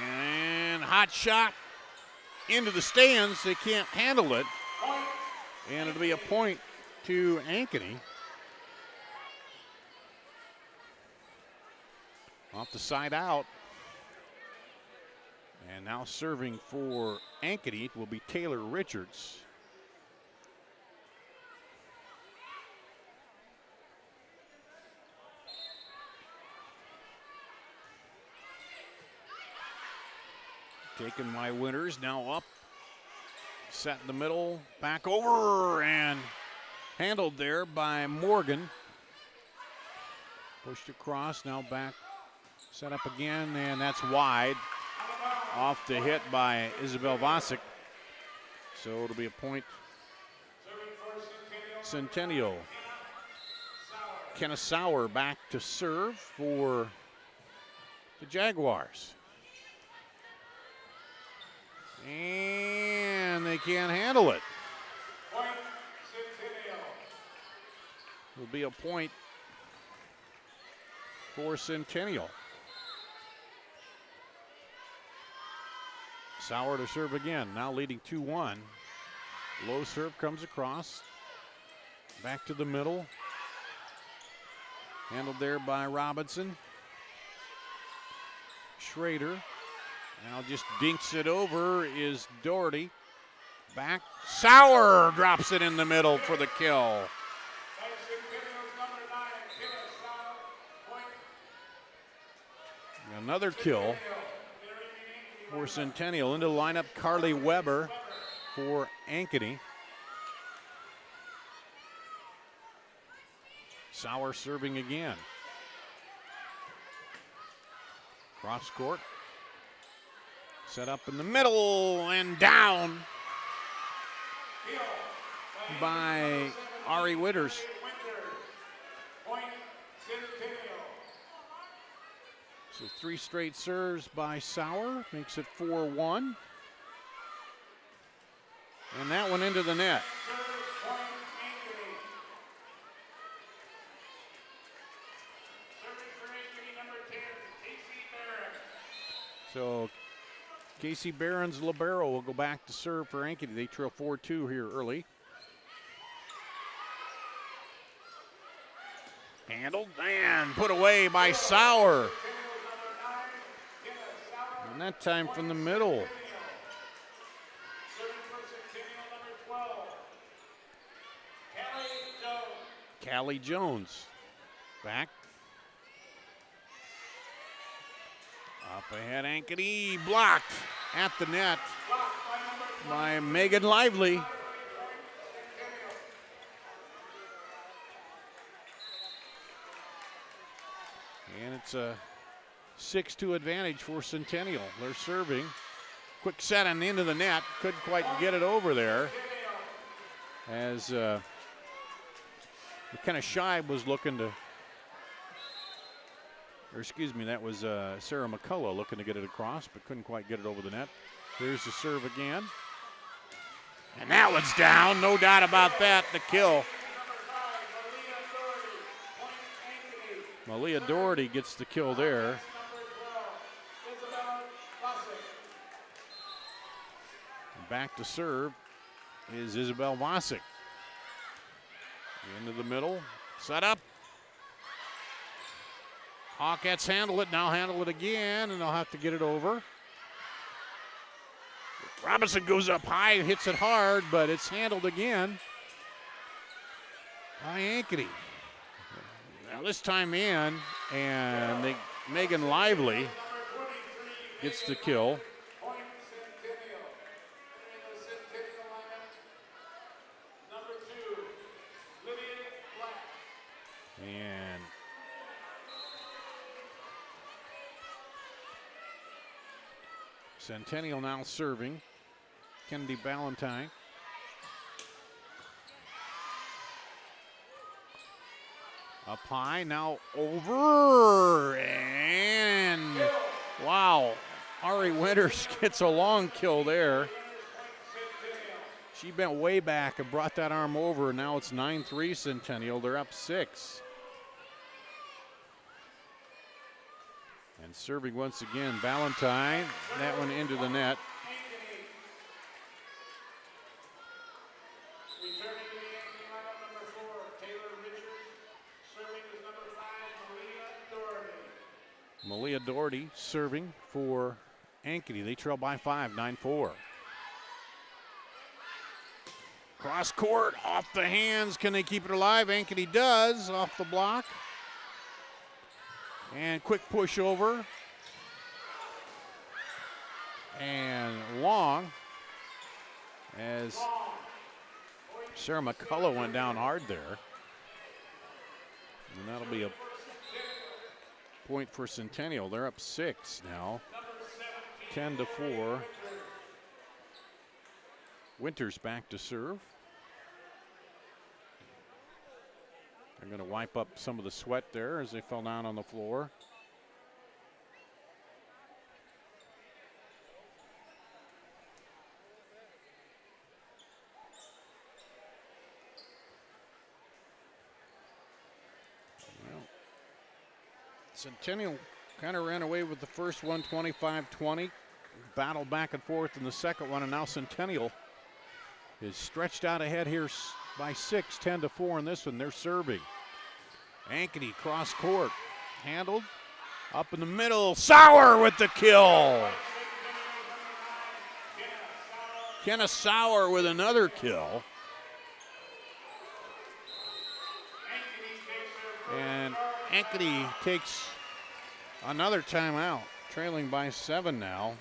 And hot shot into the stands. They can't handle it. And it'll be a point to Ankeny. Off the side out. And now serving for Ankeny will be Taylor Richards. Taking my winners now up. Set in the middle, back over, and handled there by Morgan. Pushed across, now back, set up again, and that's wide. Off the hit by Isabel Vasic. So it'll be a point. Centennial. Kenna Sauer back to serve for the Jaguars. And they can't handle it. Will be a point for Centennial. Sauer to serve again, now leading 2-1. Low serve comes across. Back to the middle. Handled there by Robinson. Schrader. Now just dinks it over is Doherty. Back. Sauer drops it in the middle for the kill. Another kill for Centennial. Into the lineup, Carly Weber for Ankeny. Sauer serving again. Cross court. Set up in the middle and down by Ari Witters. So 3 straight serves by Sauer, makes it 4-1. And that one into the net. So Casey Barron's libero will go back to serve for Ankeny. They trail 4-2 here early. Handled and put away by Sauer. And that time from the middle. Callie Jones back. Up ahead, Ankeny blocked at the net by Megan Lively. And it's a 6-2 advantage for Centennial. They're serving. Quick set on the end of the net. Couldn't quite get it over there. As McKenna Scheib was looking to, or excuse me, that was Sarah McCullough looking to get it across, but couldn't quite get it over the net. Here's the serve again. And that one's down, no doubt about that, the kill. Malia Doherty gets the kill there. Back to serve is Isabel Vosick. Into the middle, set up. Hawkettes handle it, now handle it again, and they'll have to get it over. Robinson goes up high, hits it hard, but it's handled again by Ankeny. Now this time in, and Megan Lively gets the kill. And Centennial now serving. Kennedy Ballantyne. Up high, now over, and wow, Ari Winters gets a long kill there. She bent way back and brought that arm over. Now it's 9-3 Centennial. They're up 6. And serving once again, Ballantyne. That one into the net. Malia Doherty serving for Ankeny. They trail by 5, 9-4. Cross court, off the hands. Can they keep it alive? Ankeny does, off the block. And quick push over. And long, as Sarah McCullough went down hard there. And that'll be a point for Centennial. They're up 6 now, 10-4. Winters back to serve. They're going to wipe up some of the sweat there as they fell down on the floor. Well, Centennial kind of ran away with the first one, 25-20. Battled back and forth in the second one, and now Centennial is stretched out ahead here by 6, 10-4 in this one. They're serving. Ankeny cross court, handled, up in the middle. Sauer with the kill. Kenna Sauer with another kill. And Ankeny takes another timeout, trailing by 7 now.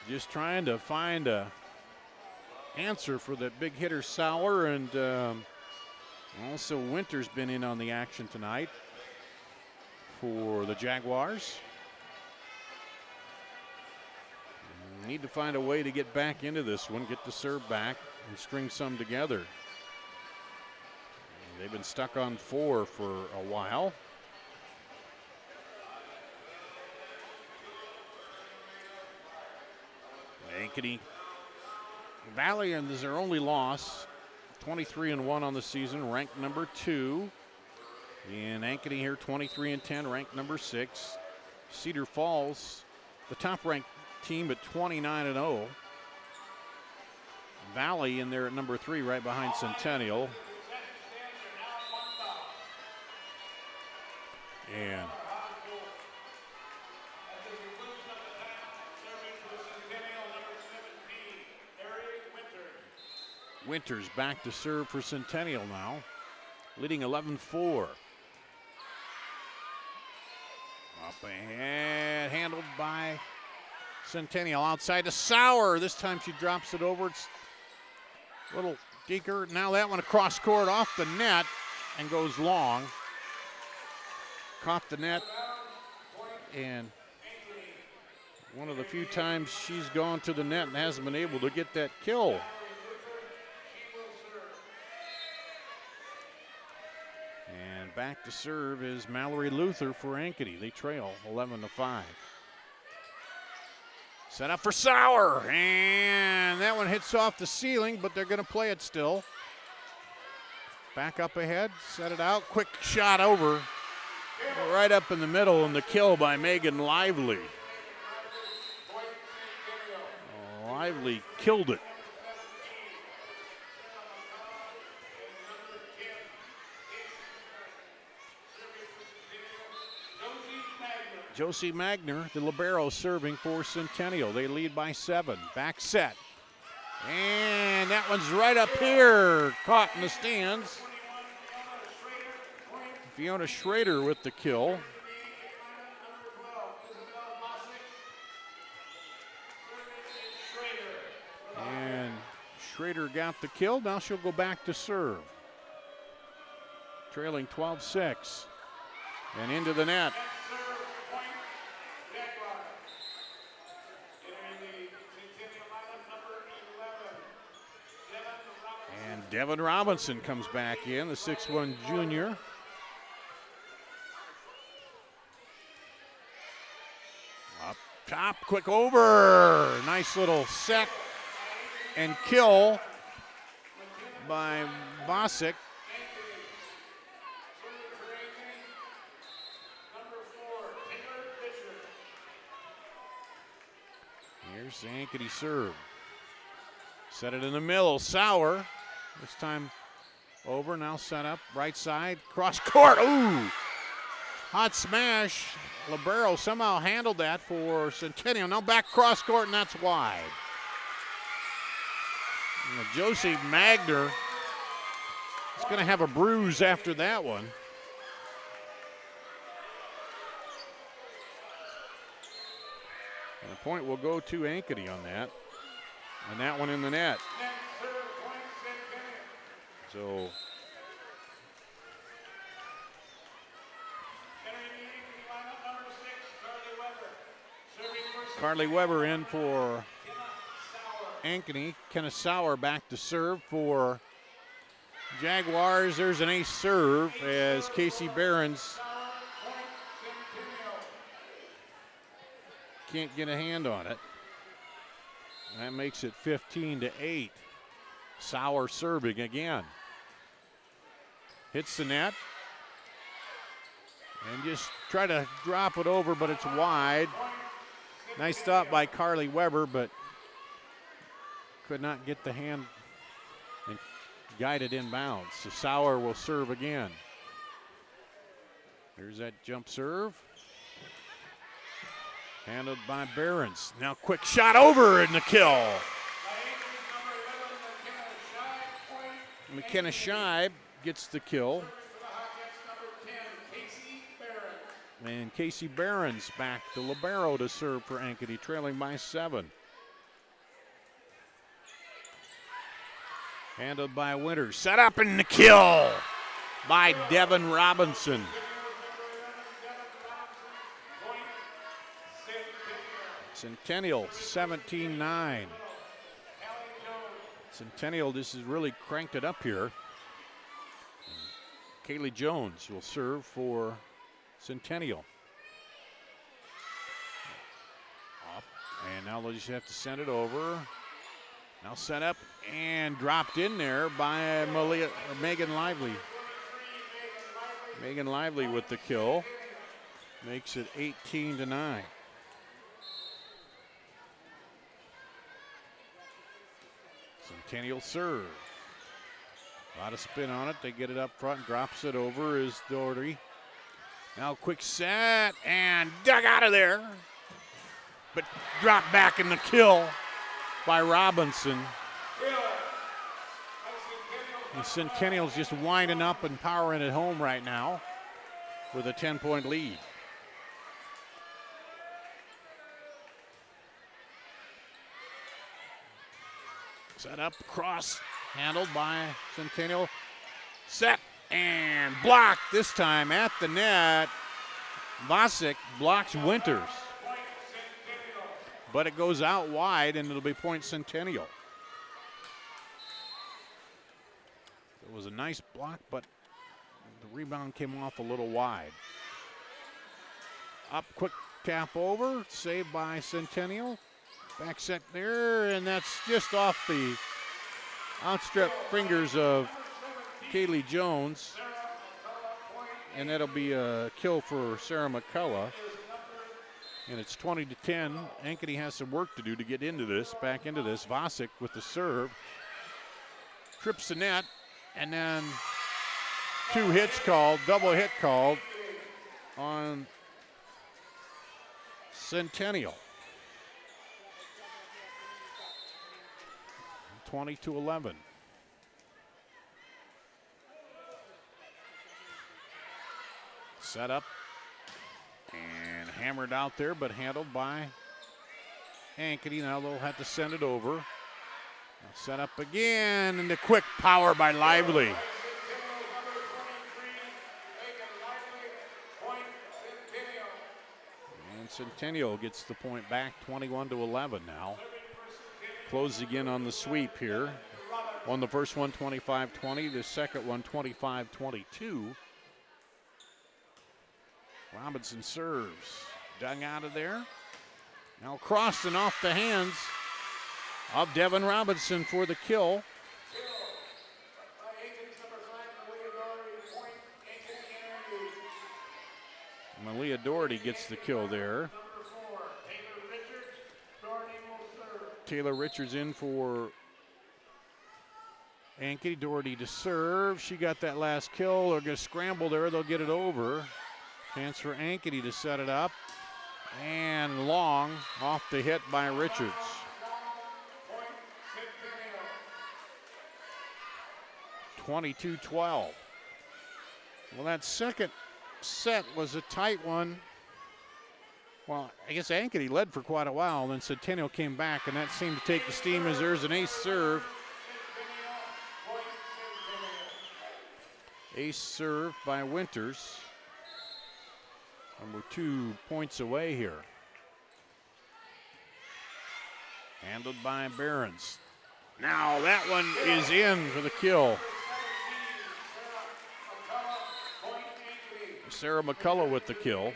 Just trying to find a answer for that big hitter Sauer, and also Winters been in on the action tonight for the Jaguars. Need to find a way to get back into this one, get the serve back, and string some together. They've been stuck on 4 for a while. Ankeny Valley, and this is their only loss. 23-1 on the season, ranked number 2. And Ankeny here 23-10, ranked number 6. Cedar Falls, the top-ranked team at 29-0. Valley in there at number 3, right behind Centennial. And Winters back to serve for Centennial now, leading 11-4. Up ahead, handled by Centennial, outside to Sauer. This time she drops it over. It's a little deeper. Now that one across court off the net and goes long. Caught the net, and one of the few times she's gone to the net and hasn't been able to get that kill. And back to serve is Mallory Luther for Ankeny. They trail 11-5. Set up for Sauer, and that one hits off the ceiling, but they're going to play it still. Back up ahead, set it out, quick shot over, right up in the middle, and the kill by Megan Lively. Lively killed it. Josie Magner, the libero, serving for Centennial. They lead by 7. Back set. And that one's right up here, caught in the stands. Fiona Schrader with the kill. And Schrader got the kill. Now she'll go back to serve. Trailing 12-6. And into the net. And Devin Robinson comes back in, the 6'1" junior. Up top, quick over. Nice little set and kill by Bosick. Here's the Ankeny serve. Set it in the middle, Sauer. This time over, now set up, right side, cross court, ooh! Hot smash, libero somehow handled that for Centennial. Now back cross court, and that's wide. And Josie Magner is gonna have a bruise after that one. And the point will go to Ankeny on that. And that one in the net. So Carly Weber in for Ankeny. Kenna Sauer back to serve for Jaguars. There's an ace serve as Casey Behrens can't get a hand on it. That makes it 15-8. Sauer serving again. Hits the net. And just try to drop it over, but it's wide. Nice thought by Carly Weber, but could not get the hand and guide it inbounds. So Sauer will serve again. There's that jump serve. Handled by Behrens. Now quick shot over and the kill. McKenna Scheib gets the kill. And Casey Behrens back to libero to serve for Ankeny, trailing by 7. Handled by Winters. Set up and the kill by Devin Robinson. Centennial 17-9. Centennial, this has really cranked it up here. Kaylee Jones will serve for Centennial. Up, and now they'll just have to send it over. Now set up and dropped in there by Megan Lively. Megan Lively with the kill. Makes it 18-9. Centennial serve. A lot of spin on it. They get it up front. Drops it over is Doherty. Now quick set and dug out of there. But dropped back in the kill by Robinson. And Centennial's just winding up and powering it home right now with a 10-point lead. Set up, cross, handled by Centennial. Set and blocked this time at the net. Bosick blocks Winters. But it goes out wide and it'll be point Centennial. It was a nice block, but the rebound came off a little wide. Up, quick tap over, saved by Centennial. Back set there, and that's just off the outstretched fingers of Kaylee Jones. And that'll be a kill for Sarah McCullough. And it's 20-10. Ankeny has some work to do to get into this, back into this. Vasic with the serve. Trips the net, and then 2 hits called, double hit called on Centennial. 20-11. Set up and hammered out there, but handled by Ankeny. Now they'll have to send it over. Set up again, and the quick power by Lively. And Centennial gets the point back, 21-11 now. Closes again on the sweep here. Won the first one 25-20, the second one 25-22. Robinson serves, dug out of there. Now crossed and off the hands of Devin Robinson for the kill. Malia Doherty gets the kill there. Taylor Richards in for Ankeny. Doherty to serve. She got that last kill. They're going to scramble there. They'll get it over. Chance for Ankeny to set it up. And long off the hit by Richards. (22-12). Well, that second set was a tight one. Well, I guess Ankeny led for quite a while, and then Centennial came back, and that seemed to take the steam as there's an ace serve. Ace serve by Winters. And we're 2 points away here. Handled by Behrens. Now that one is in for the kill. Sarah McCullough with the kill.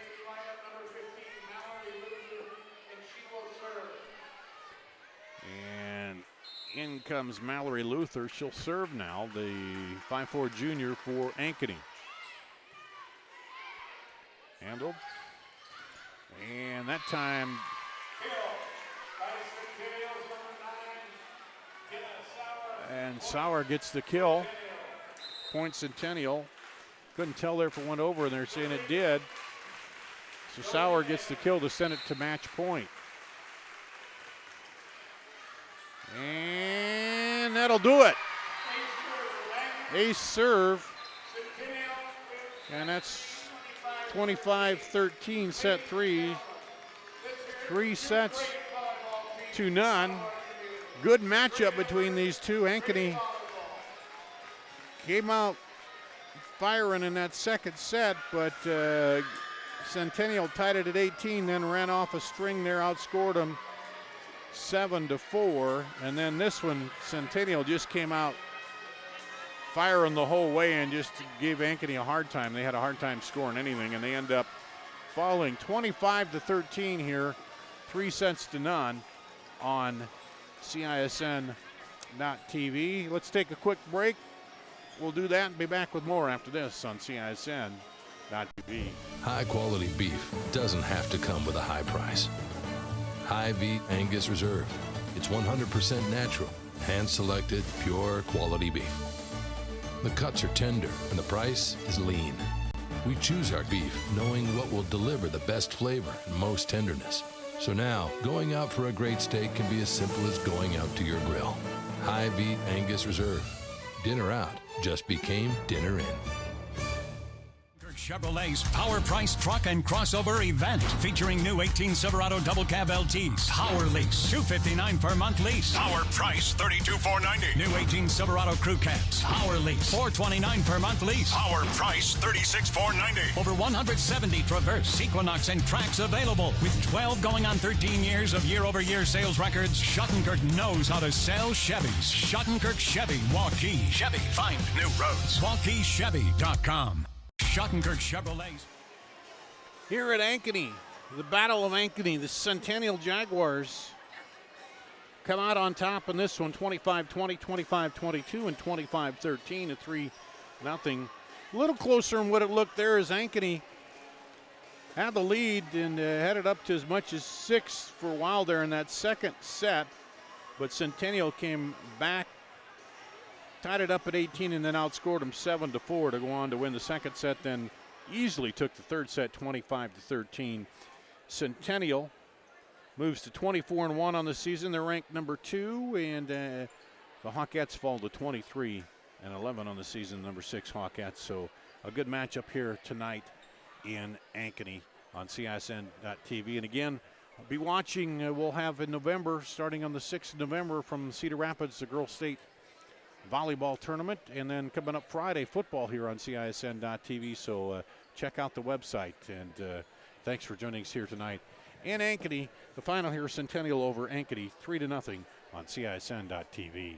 And in comes Mallory Luther. She'll serve now, the 5'4" junior for Ankeny. Handled. And that time, and Sauer gets the kill. Point Centennial. Couldn't tell there if it went over, and they're saying it did. So Sauer gets the kill to send it to match point. And that'll do it. Ace serve. And that's 25-13, set 3. 3 sets to none. Good matchup between these two. Ankeny came out firing in that second set, but Centennial tied it at 18, then ran off a string there, outscored them 7-4. And then this one, Centennial just came out firing the whole way and just gave Ankeny a hard time. They had a hard time scoring anything, and they end up falling 25-13 here, 3 sets to none on CISN.TV. Let's take a quick break. We'll do that and be back with more after this on CISN.TV.
High quality beef doesn't have to come with a high price. High V Angus Reserve. It's 100% natural, hand-selected, pure quality beef. The cuts are tender and the price is lean. We choose our beef knowing what will deliver the best flavor and most tenderness. So now, going out for a great steak can be as simple as going out to your grill. High V Angus Reserve. Dinner out just became dinner in.
Chevrolet's Power Price Truck and Crossover event featuring new 18 Silverado double cab LTs. Power lease, $259 per month lease. Power price, $32,490. New 18 Silverado crew cabs. Power lease, $429 per month lease. Power price, $36,490. Over 170 Traverse, Equinox, and Trax available. With 12 going on 13 years of year-over-year sales records, Schottenkirk knows how to sell Chevys. Schottenkirk Chevy, Waukee Chevy. Find new roads. WaukeeChevy.com. Schottenkirk Chevrolet.
Here at Ankeny, the Battle of Ankeny, the Centennial Jaguars come out on top in this one, 25-20, 25-22, and 25-13, a 3-0. A little closer than what it looked there as Ankeny had the lead and headed up to as much as 6 for a while there in that second set. But Centennial came back, tied it up at 18, and then outscored them 7-4 to go on to win the second set, then easily took the third set 25-13. Centennial moves to 24-1 on the season. They're ranked number 2, and the Hawkettes fall to 23-11 on the season, number 6 Hawkettes. So a good matchup here tonight in Ankeny on CISN.TV. And again, I'll be watching, we'll have in November, starting on the 6th of November from Cedar Rapids, the Girls State Volleyball Tournament, and then coming up Friday, football here on CISN.TV. So check out the website, and thanks for joining us here tonight. In Ankeny, the final here, Centennial over Ankeny, 3-0 on CISN.TV.